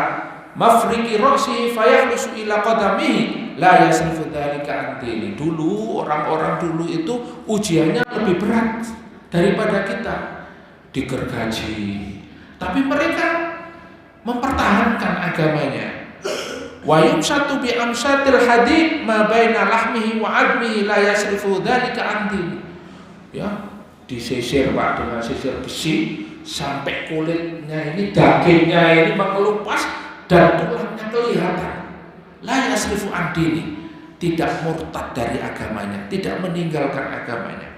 mafriqi ra'sihi fayakhlusu ila qadamihi la yasrifu dzalika an. Dulu orang-orang dulu itu ujiannya lebih berat daripada kita, digergaji, tapi mereka mempertahankan agamanya. Wa yumsatu bi amsatil hadid ma baina lahmihi wa admihi la yasrifu dzalika an. Ya, disisir Pak dengan sisir besi sampai kulitnya ini, dagingnya ini mengelupas dan tulangnya kelihatan. La yasrifu an dini, tidak murtad dari agamanya, tidak meninggalkan agamanya.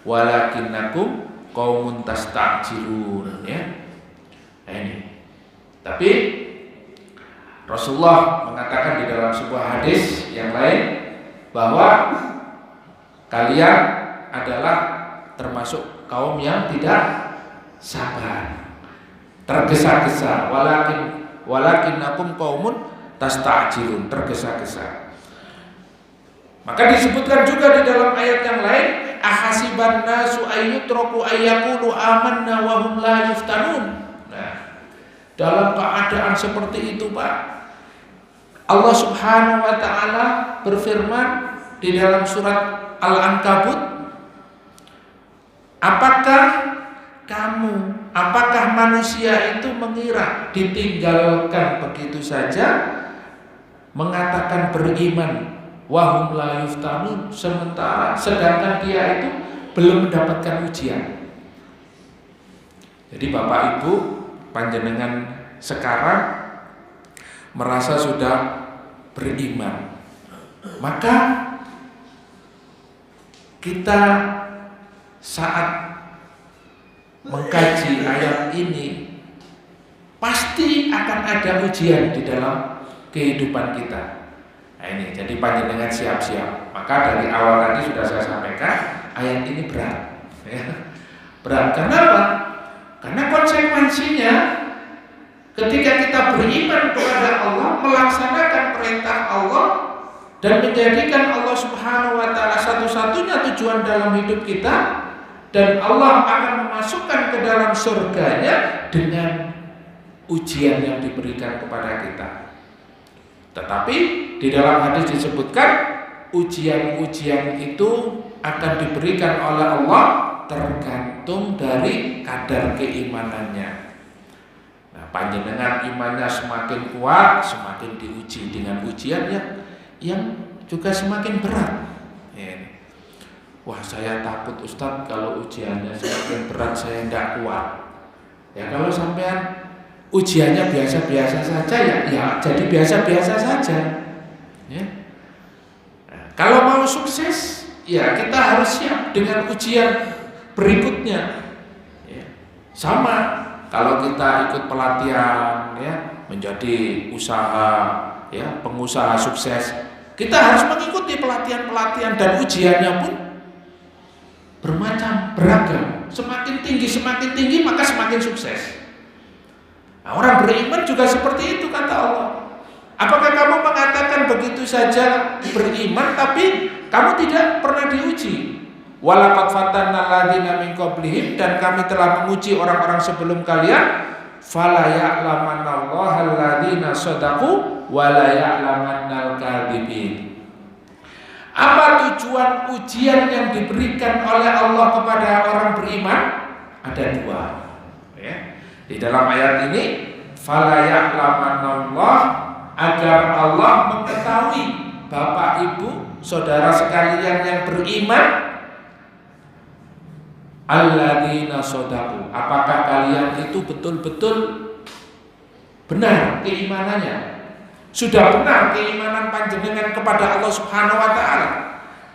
Walakinnakum qaumun tasta'jilun, ya. Ini. Tapi Rasulullah mengatakan di dalam sebuah hadis yang lain bahwa kalian adalah termasuk kaum yang tidak sabar, tergesa-gesa. Walakinnakum qaumun tasta'jilun, tergesa-gesa. Maka disebutkan juga di dalam ayat yang lain, ahasiban nasu ayyutraku ayyaqulu amanna wa hum la yuftanun. Nah, dalam keadaan seperti itu Pak, Allah Subhanahu wa taala berfirman di dalam surat Al-Ankabut, apakah manusia itu mengira ditinggalkan begitu saja, mengatakan beriman, wahum la yuftanun, sedangkan dia itu belum mendapatkan ujian. Jadi Bapak Ibu panjenengan sekarang merasa sudah beriman, maka kita saat mengkaji ayat ini pasti akan ada ujian di dalam kehidupan kita. Nah ini, jadi panjenengan siap-siap. Maka dari awal tadi sudah saya sampaikan, ayat ini berat, ya. Berat. Kenapa? Karena konsekuensinya ketika kita beriman kepada Allah, melaksanakan perintah Allah dan menjadikan Allah Subhanahu wa taala satu-satunya tujuan dalam hidup kita, dan Allah akan memasukkan ke dalam surganya dengan ujian yang diberikan kepada kita. Tetapi di dalam hadis disebutkan ujian-ujian itu akan diberikan oleh Allah tergantung dari kadar keimanannya. Nah, panjenengan imannya semakin kuat, semakin diuji dengan ujian yang juga semakin berat. Wah, saya takut Ustadz kalau ujiannya semakin berat saya tidak kuat. Ya kalau sampean ujiannya biasa-biasa saja ya jadi biasa-biasa saja. Ya. Nah, kalau mau sukses ya kita harus siap dengan ujian berikutnya. Ya. Sama kalau kita ikut pelatihan ya menjadi usaha ya pengusaha sukses, kita harus mengikuti pelatihan-pelatihan dan ujiannya pun bermacam beragam. Semakin tinggi maka semakin sukses. Nah, orang beriman juga seperti itu kata Allah. Apakah kamu mengatakan begitu saja beriman tapi kamu tidak pernah diuji? Walaqad fatanna alladziina min qablihim, dan kami telah menguji orang-orang sebelum kalian. Fala ya'lamanallahu alladziina shadaqu wa la ya'lamannal kadzibin. Apa tujuan ujian yang diberikan oleh Allah kepada orang beriman? Ada dua. Ya. Di dalam ayat ini, fala ya'lamanallahu, agar Allah mengetahui Bapak Ibu saudara sekalian yang beriman, alladzina shadaqu, apakah kalian itu betul-betul benar keimanannya, sudah benar keimanan panjenengan kepada Allah Subhanahu wa taala,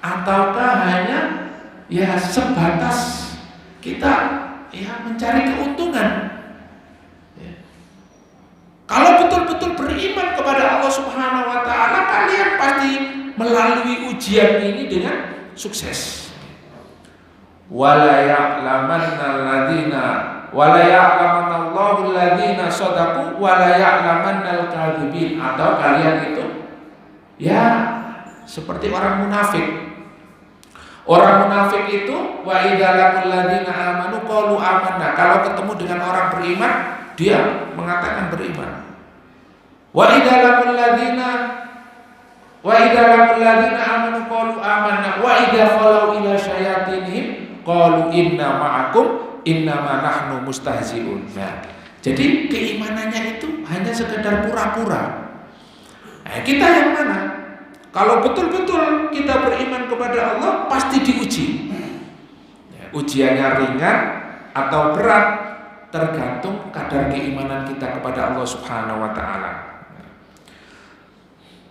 ataukah hanya ya sebatas kita ya mencari keuntungan. Kalau betul-betul beriman kepada Allah Subhanahu wa taala, kalian pasti melalui ujian ini dengan sukses. Wala ya'lamannal ladzina wala ya'lamannallahu alladzina shadaqu wala ya'lamannal kadzibin, atau kalian itu ya seperti orang munafik. Orang munafik itu wa idza laqul ladzina amanu qalu amanna, kalau ketemu dengan orang beriman dia mengatakan beriman. Wa idza laqul ladzina amanu qalu amanna wa idza khalu ila syayatinihim qalu inna ma'akum innama nahnu mustahzi'un. Nah, jadi keimanannya itu hanya sekedar pura-pura. Nah, kita yang mana? Kalau betul-betul kita beriman kepada Allah, pasti diuji. Ya, ujiannya ringan atau berat tergantung kadar keimanan kita kepada Allah Subhanahu wa taala.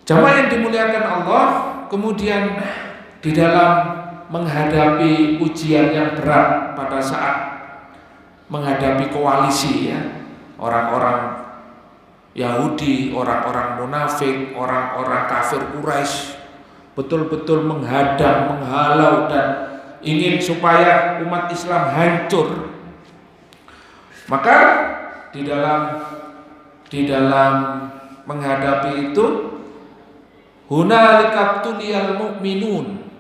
Jamaah yang dimuliakan Allah, kemudian di dalam menghadapi ujian yang berat pada saat menghadapi koalisi ya, orang-orang Yahudi, orang-orang munafik, orang-orang kafir Quraisy betul-betul menghadang, menghalau dan ingin supaya umat Islam hancur. Maka di dalam menghadapi itu, hunalika tuliyal mu'minun,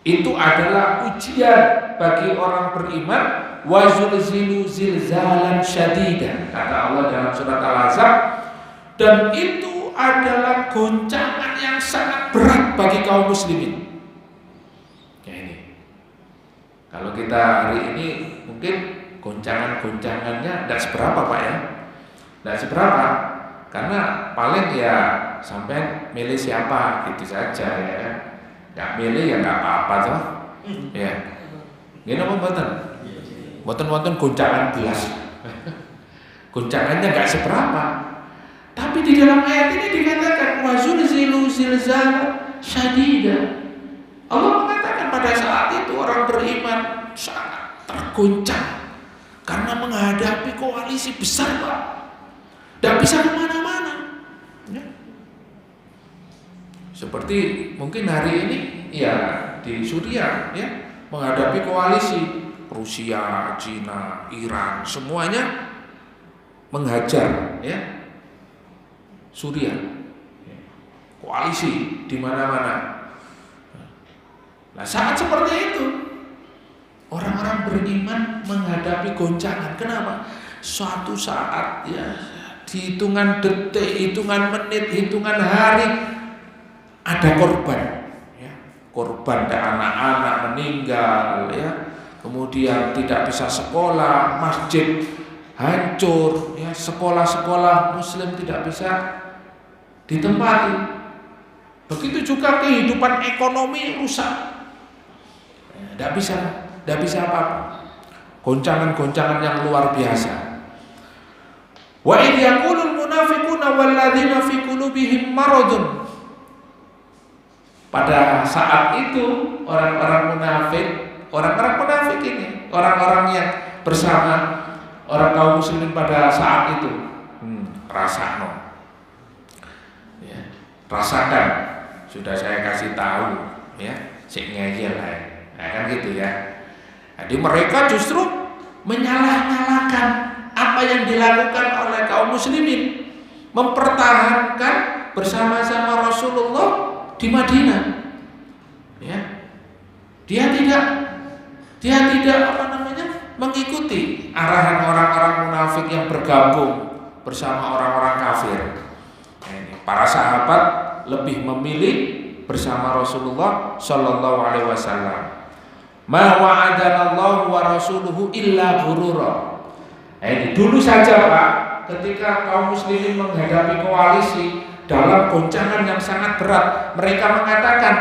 itu adalah ujian bagi orang beriman, wa zulzilu zilzalan syadidan, kata Allah dalam surat Al-Ahzab, dan itu adalah goncangan yang sangat berat bagi kaum muslimin. Ya ini, kalau kita hari ini mungkin goncangannya tidak seberapa Pak ya, tidak seberapa, karena paling ya sampai milih siapa gitu saja ya. Nggak milih ya nggak apa-apa toh. Ya. Gini apa mboten? Mboten goncangan belas. Goncangannya nggak seberapa. Tapi di dalam ayat ini dikatakan wazulzilu zilzalan syadida. Allah mengatakan pada saat itu orang beriman sangat tergoncang karena menghadapi koalisi besar Pak. Tidak bisa kemana-mana. Ya. Seperti mungkin hari ini ya di Suriah ya, menghadapi koalisi Rusia, Cina, Iran, semuanya menghajar ya Suriah. Koalisi di mana-mana. Nah, saat seperti itu orang-orang beriman menghadapi goncangan. Kenapa? Suatu saat ya, di hitungan detik, hitungan menit, hitungan hari ada korban ya. Korban anak-anak meninggal ya. Kemudian tidak bisa sekolah, masjid hancur ya, sekolah-sekolah muslim tidak bisa ditempati. Begitu juga kehidupan ekonomi rusak. Tidak bisa apa-apa. Goncangan-goncangan yang luar biasa. Wa idh yaqulul munafiquna walladzina fi qulubihim maradun. Pada saat itu orang-orang munafik ini, orang-orang yang bersama orang kaum muslimin pada saat itu, rasakan, sudah saya kasih tahu, ya, sik ngeyel lah, nah, kan gitu ya. Jadi mereka justru menyalah-nyalakan apa yang dilakukan oleh kaum muslimin, mempertahankan bersama-sama Rasulullah di Madinah. Ya. Dia tidak mengikuti arahan orang-orang munafik yang bergabung bersama orang-orang kafir. Para sahabat lebih memilih bersama Rasulullah Shallallahu Alaihi Wasallam. Ma wa'adanallahu wa rasuluhu illa ghurura. Ini dulu saja Pak, ketika kaum muslimin menghadapi koalisi dalam goncangan yang sangat berat, mereka mengatakan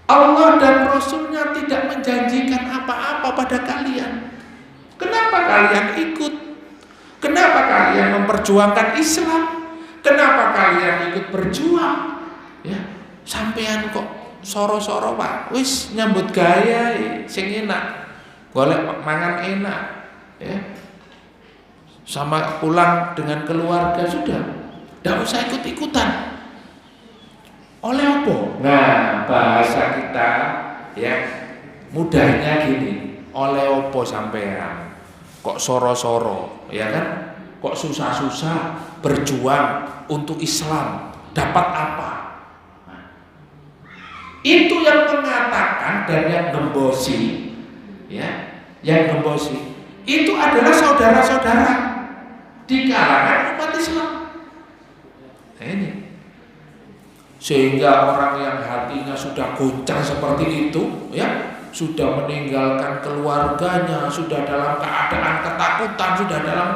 Allah dan Rasulnya tidak menjanjikan apa-apa pada kalian. Kenapa kalian ikut? Kenapa kalian memperjuangkan Islam? Kenapa kalian ikut berjuang? Ya, sampean kok soro-soro Pak, wis nyambut gaya sing enak, golek mangan enak, ya, sama pulang dengan keluarga sudah, tidak usah ikut-ikutan. Oleh apa? Nah, bahasa kita ya mudahnya gini, oleh apa sampean kok soro-soro, ya kan? Kok susah-susah berjuang untuk Islam, dapat apa? Itu yang mengatakan dan yang gembosi, ya, yang gembosi itu adalah saudara-saudara di kalangan umat Islam. Ini sehingga orang yang hatinya sudah goncang seperti itu, ya, sudah meninggalkan keluarganya, sudah dalam keadaan ketakutan, sudah dalam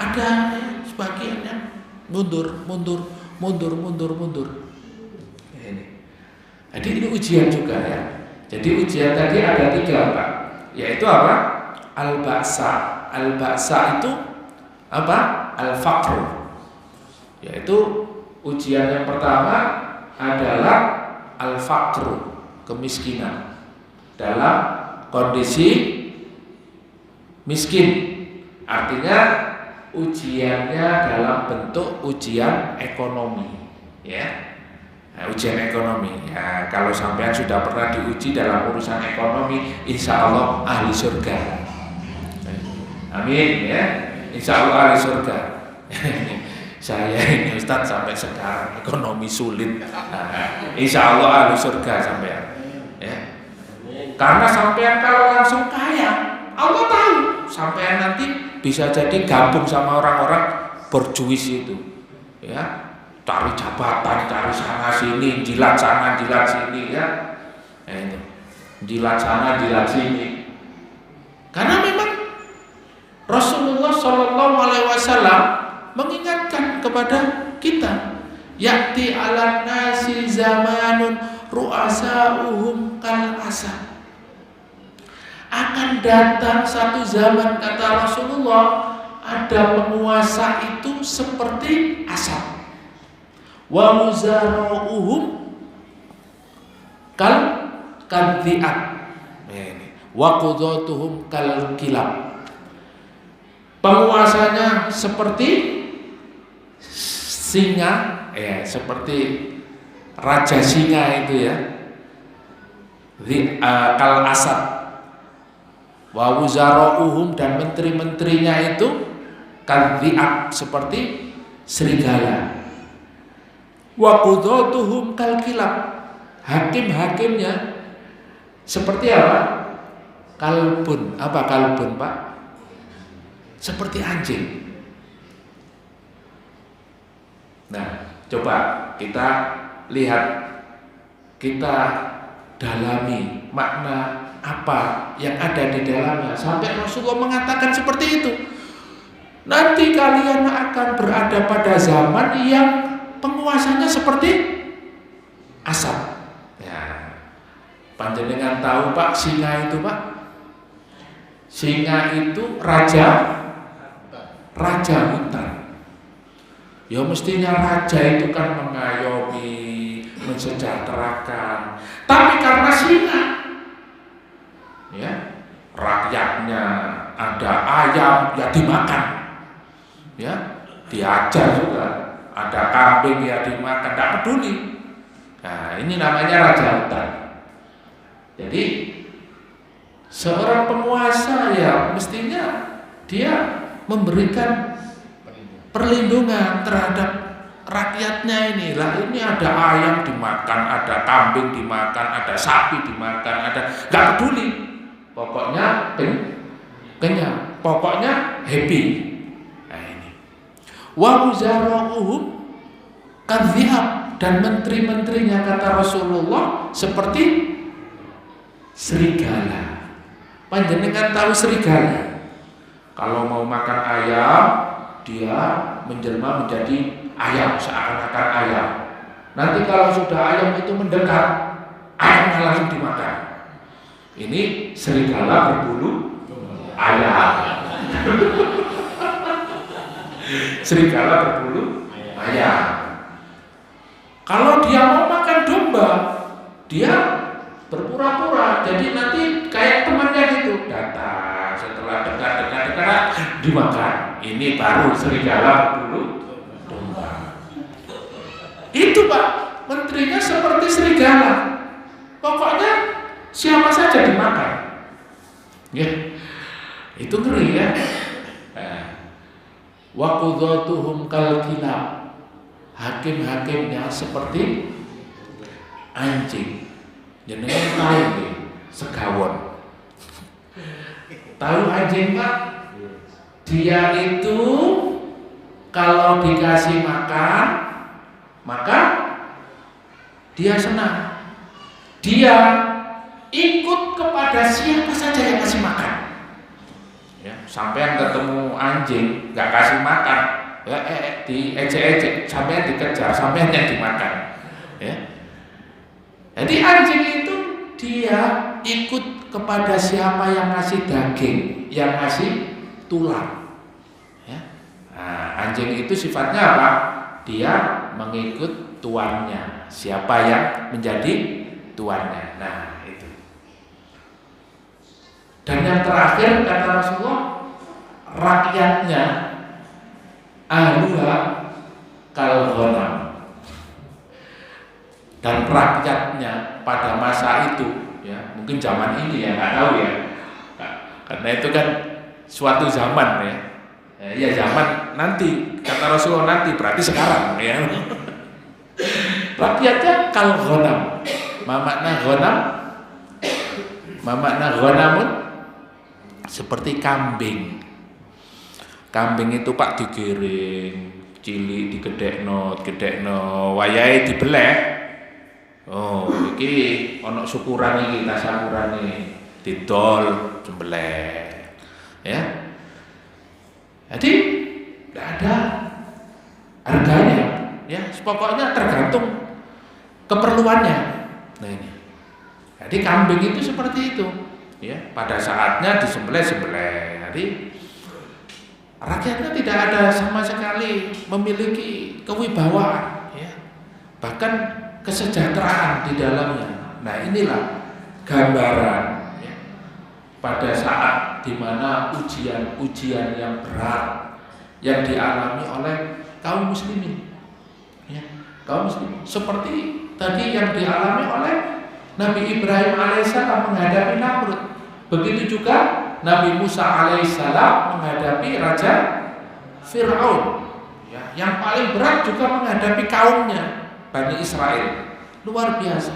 ada sebagiannya mundur. Jadi ini ujian juga ya. Jadi ujian tadi ada 3 Pak. Yaitu apa? Al-ba'sa. Al-ba'sa itu apa? Al-faqr. Yaitu ujian yang pertama adalah al-faqr, kemiskinan. Dalam kondisi miskin. Artinya ujiannya dalam bentuk ujian ekonomi, ya. Nah, ujian ekonomi, ya, kalau sampean sudah pernah diuji dalam urusan ekonomi, insya Allah ahli surga. Amin ya, insya Allah ahli surga. Saya ini Ustadz sampai sekarang ekonomi sulit, insya Allah ahli surga sampean. Ya. Karena sampean kalau langsung kaya, Allah tahu sampean nanti bisa jadi gabung sama orang-orang berjuis itu, ya. Cari jabatan, cari sana sini, jilat sana, jilat sini, ya. Ini jilat sana, jilat sini. Karena memang Rasulullah Shallallahu Alaihi Wasallam mengingatkan kepada kita, ya'ti 'alan nasi zamanun ru'asa'uhum kal asad. Akan datang satu zaman, kata Rasulullah, ada penguasa itu seperti asap. Wa muzara'uhum kal kadhi'at, wa qudatuhum kal kilab. Penguasanya seperti singa, ya, seperti raja singa itu ya, kal asad. Wa muzara'uhum, dan menteri-menterinya itu kadhi'at, seperti serigala. Wa qudatuhum kal kilab, hakim-hakimnya seperti apa? Kalbun. Apa kalbun Pak? Seperti anjing. Nah, coba kita lihat, kita dalami makna apa yang ada di dalamnya sampai Rasulullah mengatakan seperti itu. Nanti kalian akan berada pada zaman yang penguasanya seperti asap. Ya, panjenengan tahu Pak, singa itu Pak? Singa itu raja hutan. Ya mestinya raja itu kan mengayomi, mensejahterakan. Tapi karena singa, ya, rakyatnya ada ayam ya dimakan, ya, diajar juga. Ada kambing ya dimakan, tidak peduli. Nah, ini namanya raja hutan. Jadi Seorang penguasa ya mestinya dia memberikan perlindungan terhadap rakyatnya ini. Lah ini ada ayam dimakan, ada kambing dimakan, ada sapi dimakan, nggak peduli. Pokoknya kenyang, pokoknya happy. Nah ini. Wa muzara'uhum kadhihab, dan menteri-menterinya kata Rasulullah seperti serigala. Panjenengan tahu serigala? Kalau mau makan ayam, dia menjelma menjadi ayam, seakan-akan ayam. Nanti kalau sudah ayam itu mendekat, ayamnya langsung dimakan. Ini serigala berbulu ayam. Serigala berbulu ayam. Kalau dia mau makan domba, dia berpura-pura. Jadi nanti kayak temannya gitu, datang setelah dekat dimakan. Ini baru serigala berbulu domba. Itu Pak, menterinya seperti serigala. Pokoknya siapa saja dimakan. Ya, itu ngeri ya. Wa qudatuhum kal kilab, hakim-hakimnya seperti anjing. Jenenge tahu segawon. Tahu anjing Pak? Dia itu kalau dikasih makan, maka dia senang. Dia ikut kepada siapa saja yang kasih makan. Ya, sampai ketemu anjing nggak kasih makan, ya diejek-ejek, sampai dikejar, sampai yang dimakan. Ya. Jadi anjing itu dia ikut kepada siapa yang ngasih daging, yang ngasih tulang. Ya. Nah, anjing itu sifatnya apa? Dia mengikut tuannya, siapa yang menjadi tuannya. Nah itu. Dan yang terakhir kata Rasulullah, rakyatnya ahluha kal ghanam. Dan rakyatnya pada masa itu, ya mungkin zaman ini ya nggak tahu ya, karena itu kan suatu zaman ya, ya zaman nanti kata Rasulullah nanti berarti sekarang ya. Rakyatnya kal ghanam, makna ghanamun seperti kambing. Kambing itu Pak digiring, cilik digedhekno, wayahe dibeleh. Oh, iki ana syukuran iki, tasakurane didol, jembeleh. Ya. Jadi tidak ada harganya, ya. Pokoknya tergantung keperluannya. Nah ini. Jadi kambing itu seperti itu, ya. Pada saatnya disembelih. Jadi rakyatnya tidak ada sama sekali memiliki kewibawaan, ya. Bahkan kesejahteraan di dalamnya. Nah inilah gambaran ya, pada saat dimana ujian yang berat yang dialami oleh kaum muslimin, ya, kaum muslimin seperti tadi yang dialami oleh Nabi Ibrahim alaihissalam menghadapi Namrud. Begitu juga Nabi Musa alaihissalam menghadapi Raja Fir'aun, ya, yang paling berat juga menghadapi kaumnya Bani Israel. Luar biasa.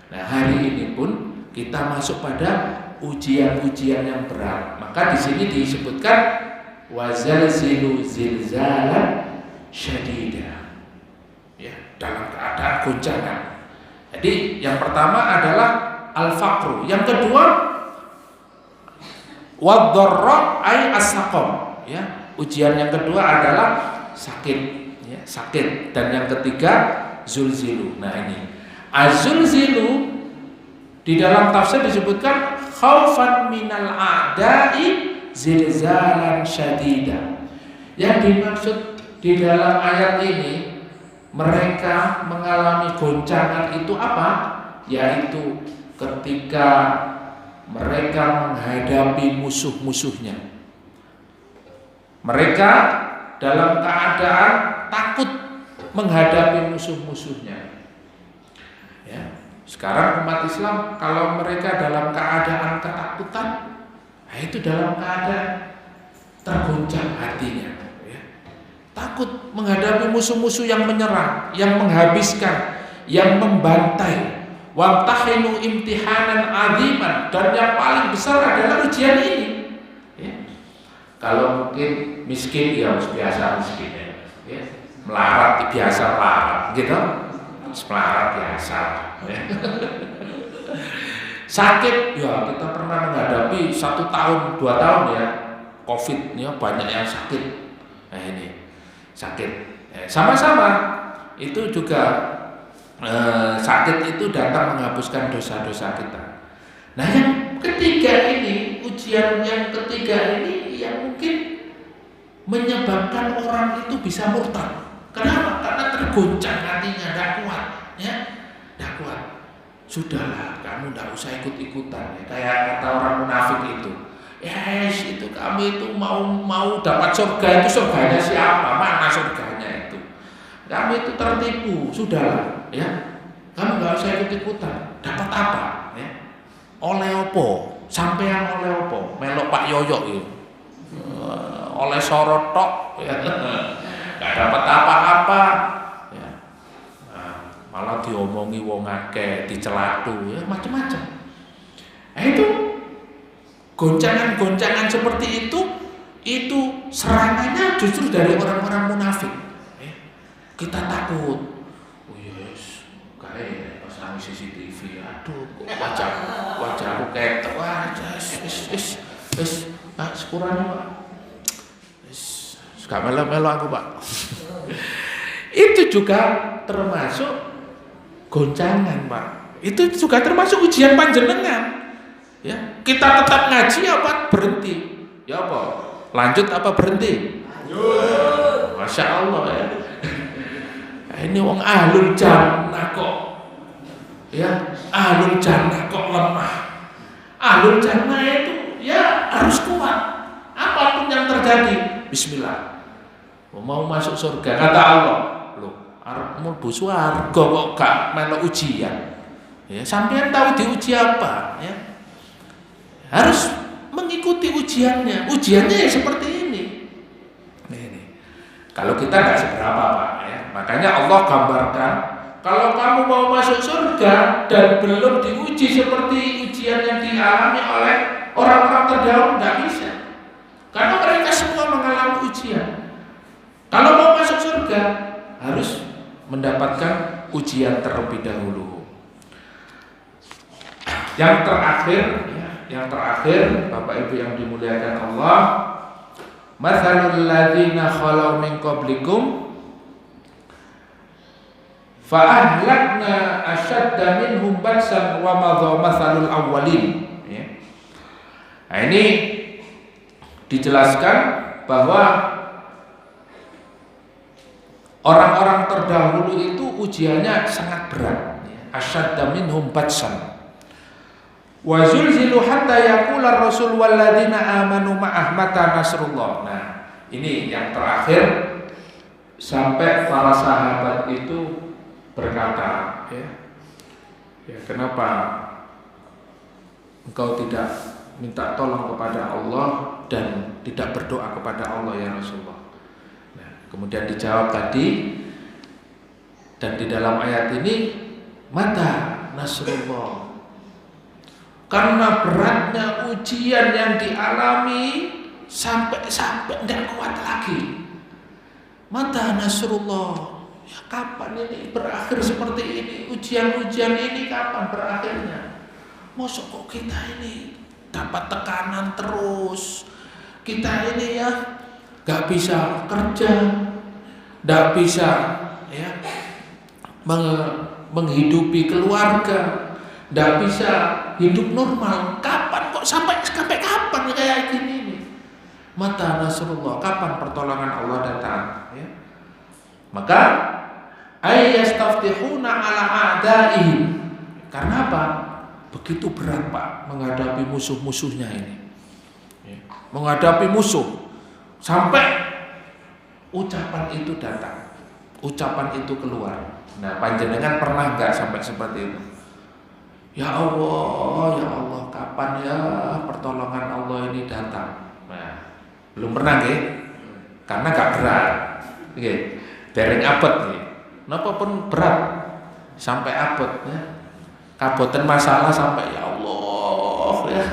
Nah hari ini pun kita masuk pada ujian-ujian yang berat. Maka di sini disebutkan wazalzilu zilzalan syadida, ya, dalam keadaan goncangan. Jadi yang pertama adalah al-faqru, yang kedua wad-dharra ay as-saqam, ya. Ujian yang kedua adalah sakit, ya, sakit. Dan yang ketiga zulzilu. Nah ini azulzilu di dalam tafsir disebutkan khaufan minal a'da'i zilzalan syadida. Yang dimaksud di dalam ayat ini, mereka mengalami goncangan itu apa? Yaitu ketika mereka menghadapi musuh-musuhnya. Mereka dalam keadaan takut menghadapi musuh-musuhnya, ya. Sekarang umat Islam kalau mereka dalam keadaan ketakutan, nah itu dalam keadaan tergoncang hatinya, ya. Takut menghadapi musuh-musuh yang menyerang, yang menghabiskan, yang membantai. Wamtahinu imtihanan aziman, dan yang paling besar adalah ujian ini, ya. Kalau mungkin miskin, ya biasa miskin, ya. Melarat biasa melarat, gitu. Melarat biasa, ya. Sakit, ya kita pernah menghadapi 1 tahun, 2 tahun ya COVID, ya banyak yang sakit. Nah ini sakit, sama-sama itu juga. Sakit itu datang menghapuskan dosa-dosa kita. Nah yang ketiga ini, ujian yang ketiga ini yang mungkin menyebabkan orang itu bisa murtad. Kenapa? Karena tergoncang hatinya, tidak kuat, ya, tidak kuat. Sudahlah, kamu tidak usah ikut-ikutan, ya. Kayak kata orang munafik itu, yes, itu kami itu mau dapat surga, itu surganya siapa? Mana surganya itu? Kami itu tertipu, sudahlah, ya. Kamu nggak usah ikut-ikutan. Dapat apa? Ya. Oleh opo? Sampean oleh opo? Melok Pak Yoyo itu. Oleh sorotok, ya. Nggak dapat apa-apa. Ya. Nah, malah diomongi wong akeh, dicelatu, ya macam-macam. Nah itu goncangan-goncangan seperti itu serangannya justru dari orang-orang munafik. Kita takut, oh yes, kayak pasang CCTV, aduh, wajahku kayak sekurangnya Pak, gak melo-melo aku Pak. Itu juga termasuk goncangan Pak. Itu juga termasuk ujian panjenengan. Ya, kita tetap ngaji apa berhenti? Ya apa? Lanjut apa berhenti? Lanjut. Masya Allah ya. Ini wong ahlul jannah kok, ya ahlul jannah kok lemah. Ahlul jannah itu ya harus kuat, apapun yang terjadi. Bismillah, mau masuk surga kata Allah, loh arep mlebu swarga kok gak melok ujian. Ya sampean tahu diuji apa, ya harus mengikuti ujiannya. Ujiannya ya seperti ini. Kalau kita nggak seberapa Pak, ya. Makanya Allah gambarkan, kalau kamu mau masuk surga dan belum diuji seperti ujian yang dialami oleh orang-orang terdahulu, nggak bisa. Karena mereka semua mengalami ujian. Kalau mau masuk surga harus mendapatkan ujian terlebih dahulu. Yang terakhir, Bapak Ibu yang dimuliakan Allah, mathalul ladzina khalau min qablikum fa ahlakna ashadda minhum ba'san wa madha mathalul awwalin, ya. Nah, ini dijelaskan bahwa orang-orang terdahulu itu ujiannya sangat berat, ya. Ashadda minhum ba'san wa zulzilu hatta yaqula ar-rasul wal ladzina amanu ma'ah mata nasrullah. Nah, ini yang terakhir, sampai para sahabat itu berkata, ya kenapa engkau tidak minta tolong kepada Allah dan tidak berdoa kepada Allah ya Rasulullah. Nah, kemudian dijawab tadi, dan di dalam ayat ini mata nasrullah, karena beratnya ujian yang dialami sampai tidak kuat lagi. Mata nasrullah, ya kapan ini berakhir seperti ini? Ujian-ujian ini kapan berakhirnya? Masa kok kita ini dapat tekanan terus? Kita ini ya gak bisa kerja, gak bisa ya menghidupi keluarga, gak bisa hidup normal. Kapan kok sampai kapan kayak gini nih? Mata nasrullah, kapan pertolongan Allah datang, ya? Maka ayyastaftihuna ala a'daihim. Karena apa? Begitu berat Pak menghadapi musuh-musuhnya ini, ya. Menghadapi musuh sampai ucapan itu datang, ucapan itu keluar. Nah, panjenengan pernah nggak sampai seperti itu? Ya Allah, kapan ya pertolongan Allah ini datang? Nah, belum pernah nggih? Karena gak berat. Nggih. Dereng abot nggih. Napa pun berat sampai abot ya. Kaboten masalah sampai ya Allah ya.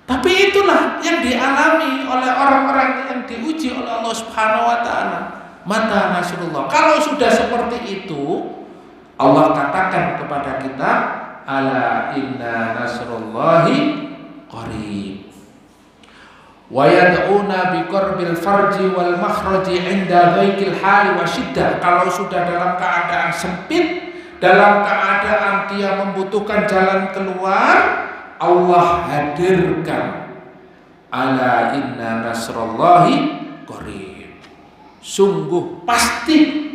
Tapi itulah yang dialami oleh orang-orang yang diuji oleh Allah Subhanahu wa taala. Mata nasrullah. Kalau sudah seperti itu, Allah katakan kepada kita, ala inna nasrullahi qarib. Wa yad'una biqarbil farji wal makhraji 'inda dhaikil hali wa syiddah. Kalau sudah dalam keadaan sempit, dalam keadaan dia membutuhkan jalan keluar, Allah hadirkan ala inna nasrullahi qarib. Sungguh pasti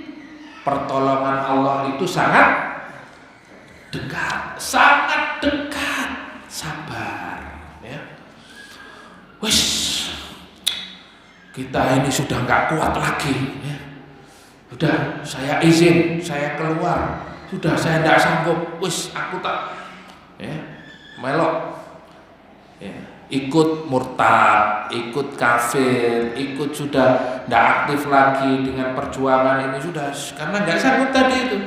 pertolongan Allah itu sangat dekat, sangat dekat. Sabar ya. Wis, kita ini sudah nggak kuat lagi ya. Sudah, saya izin, saya keluar. Sudah, saya tidak sanggup. Wis, aku tak ya, melok ya, ikut murtad, ikut kafir, ikut sudah tidak aktif lagi dengan perjuangan ini, sudah karena nggak sanggup tadi itu.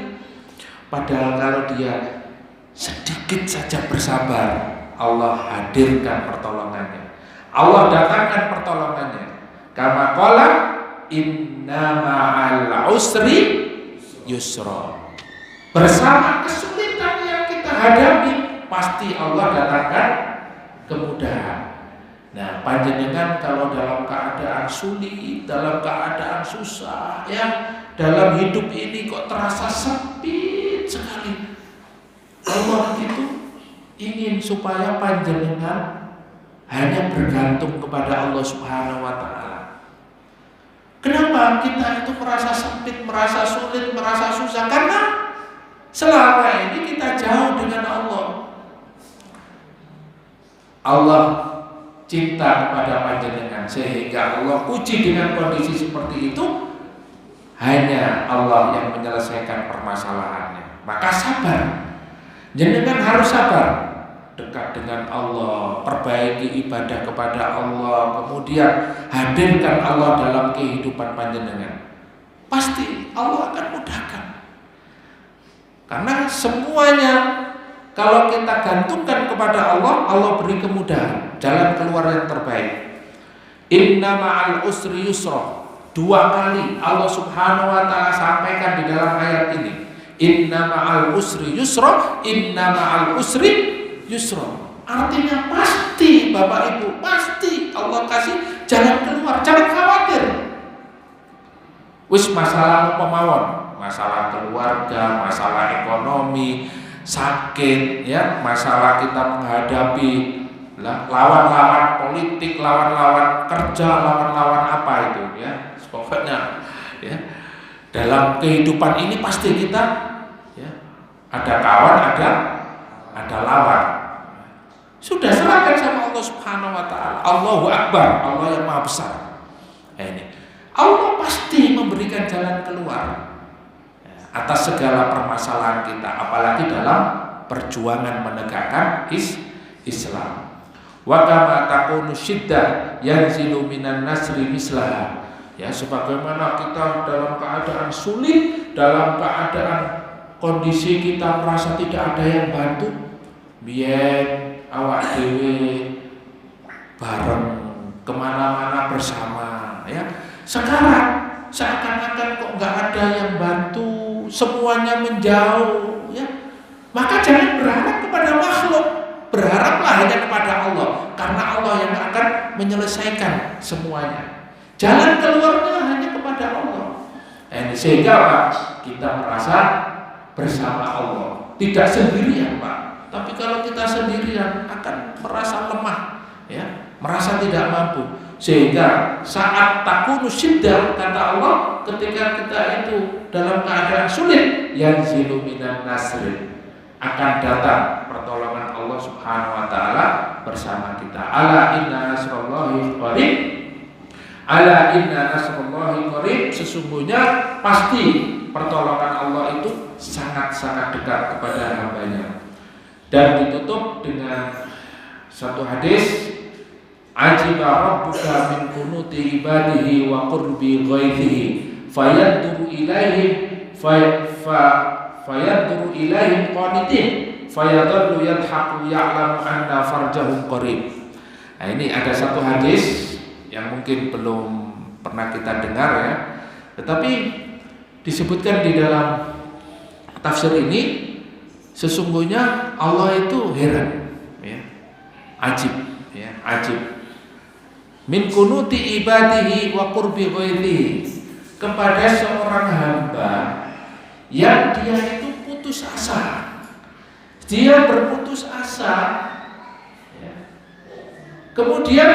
Padahal kalau dia sedikit saja bersabar, Allah hadirkan pertolongannya, Allah datangkan pertolongannya. Kama qala inna ma'al usri yusra. Bersama kesulitan yang kita hadapi, pasti Allah datangkan kemudahan. Nah, panjenengan kalau dalam keadaan sulit, dalam keadaan susah, ya, dalam hidup ini kok terasa sempit sekali, Allah itu ingin supaya panjenengan hanya bergantung kepada Allah Subhanahu wa taala. Kenapa kita itu merasa sempit, merasa sulit, merasa susah? Karena selama ini kita jauh dengan Allah. Allah cinta kepada panjenengan sehingga Allah uji dengan kondisi seperti itu. Hanya Allah yang menyelesaikan permasalahannya. Maka sabar. Jenengan harus sabar. Dekat dengan Allah, perbaiki ibadah kepada Allah, kemudian hadirkan Allah dalam kehidupan panjenengan. Pasti Allah akan mudahkan. Karena semuanya kalau kita gantungkan kepada Allah, Allah beri kemudahan, jalan keluar yang terbaik. Inna ma'al usri yusra. 2 kali Allah Subhanahu wa taala sampaikan di dalam ayat ini. Inna ma'al usri yusra, inna ma'al usri yusra. Artinya pasti Bapak Ibu, pasti Allah kasih jalan keluar, jangan khawatir. Wis masalah pemawon, masalah keluarga, masalah ekonomi, sakit, ya, masalah kita menghadapi lawan-lawan politik, lawan-lawan kerja, lawan-lawan apa itu, ya, pokoknya, ya, dalam kehidupan ini pasti kita, ya, ada kawan, ada lawan. Sudah serahkan sama Allah Subhanahu wa taala. Allahu Akbar, Allah yang Maha Besar. Ini Allah pasti memberikan jalan keluar atas segala permasalahan kita, apalagi dalam perjuangan menegakkan Islam. Wa kama takunu syiddah yanzilu minan nasri mislaha. Ya, sebagaimana kita dalam keadaan sulit, dalam keadaan kondisi kita merasa tidak ada yang bantu, biyen awak dhewe bareng kemana-mana bersama, ya. Sekarang seakan-akan kok nggak ada yang bantu, semuanya menjauh, ya. Maka jangan berharap kepada makhluk, berharaplah hanya kepada Allah, karena Allah yang akan menyelesaikan semuanya. Jalan keluarnya hanya kepada Allah. Sehingga Pak, kita merasa bersama Allah, tidak sendirian Pak. Tapi kalau kita sendirian akan merasa lemah, ya, merasa tidak mampu. Sehingga saat takunu syiddah, kata Allah, ketika kita itu dalam keadaan sulit, yanzilu minan nasri, akan datang pertolongan Allah Subhanahu wa taala bersama kita. Ala inna nasrullahi qarib. Ala inna nasrullahi qarib. Sesungguhnya pasti pertolongan Allah itu sangat-sangat dekat kepada hambanya. Dan ditutup dengan satu hadis, ajiba rabbuka min kunuti ibadihi wa qurbi ghaithihi fayaduru ilaihim fayaduru ilaihim qanitin fayadallu yadhaku ya'lamu anna farjahum qarib. Nah, ini ada satu hadis yang mungkin belum pernah kita dengar ya, tetapi disebutkan di dalam tafsir ini, sesungguhnya Allah itu heran, ya, ajib, ya, ajib. Min kunuti ibadihi wa qurbi ghairihi, kepada seorang hamba yang dia itu putus asa, dia berputus asa, ya. Kemudian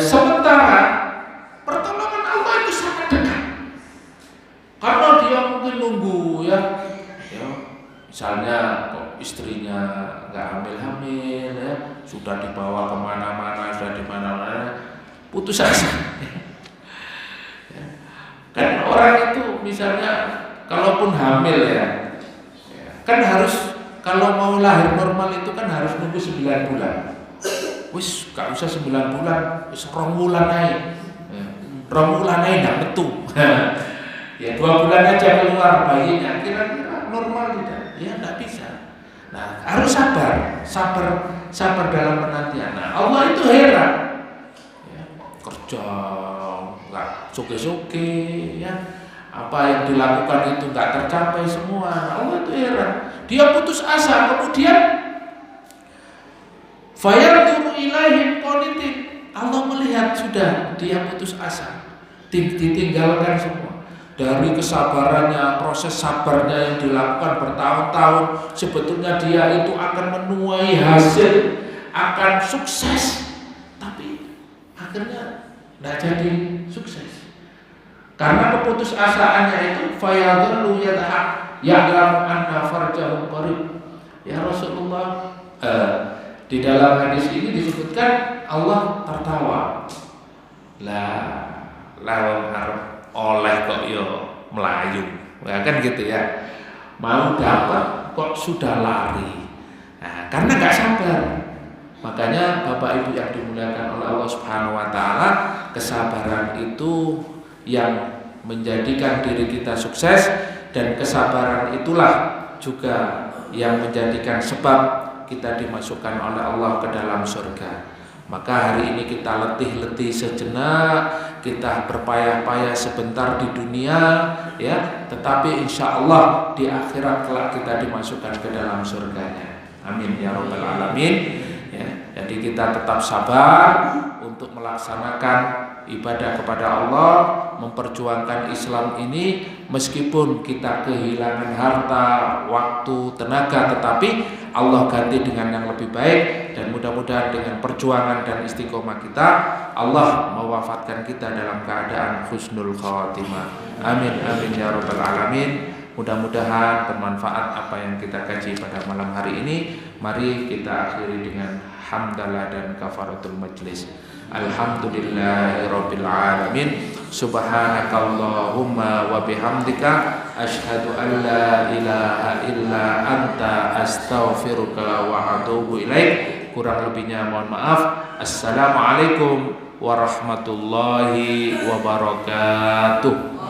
sementara pertolongan Allah itu sangat dekat. Kalau dia mungkin nunggu ya, misalnya kok istrinya nggak hamil-hamil ya, sudah dibawa kemana-mana, sudah di mana-mana, putus asa. Kan orang itu misalnya kalaupun hamil ya, kan harus kalau mau lahir normal itu kan harus nunggu 9 bulan. Wis gak usah 9 bulan, wis 2 bulan naik. 2 bulan naik gak betul. Ya 2 bulan aja keluar bayinya, kira-kira normal tidak? Ya enggak bisa. Nah, harus sabar dalam penantian. Nah, Allah itu heran. Ya, kerja enggak soge-soge ya. Apa yang dilakukan itu enggak tercapai semua. Allah itu heran. Dia putus asa, kemudian fayaduru ilaihim qanitin. Allah melihat sudah dia putus asa, ditinggalkan semua. Dari kesabarannya, proses sabarnya yang dilakukan bertahun-tahun, sebetulnya dia itu akan menuai hasil, akan sukses, tapi akhirnya tidak jadi sukses. Karena keputusasaannya itu fayadallu ya'lamu anna farjahum qarib. Ya Rasulullah, di dalam hadis ini disebutkan Allah tertawa. Lawang harap oleh kok yo melayu, ya kan gitu ya. Mau dapat kok sudah lari. Nah, karena nggak sabar. Makanya Bapak Ibu yang dimuliakan oleh Allah Subhanahu Wa Taala, kesabaran itu yang menjadikan diri kita sukses, dan kesabaran itulah juga yang menjadikan sebab kita dimasukkan oleh Allah ke dalam surga. Maka hari ini kita letih-letih sejenak, kita berpayah-payah sebentar di dunia, ya, tetapi insya Allah di akhirat kelak kita dimasukkan ke dalam surganya. Amin ya rabbal alamin. Ya, jadi kita tetap sabar untuk melaksanakan ibadah kepada Allah, memperjuangkan Islam ini, meskipun kita kehilangan harta, waktu, tenaga, tetapi Allah ganti dengan yang lebih baik, dan mudah-mudahan dengan perjuangan dan istiqomah kita, Allah mewafatkan kita dalam keadaan husnul khawatimah. Amin amin ya rabbal alamin. Mudah-mudahan bermanfaat apa yang kita kaji pada malam hari ini. Mari kita akhiri dengan hamdalah dan kafaratul majlis. Alhamdulillahirabbil alamin. Subhanakallahumma wa bihamdika asyhadu an la ilaha illa anta astaghfiruka wa atubu ilaik. Kurang lebihnya mohon maaf. Assalamualaikum warahmatullahi wabarakatuh.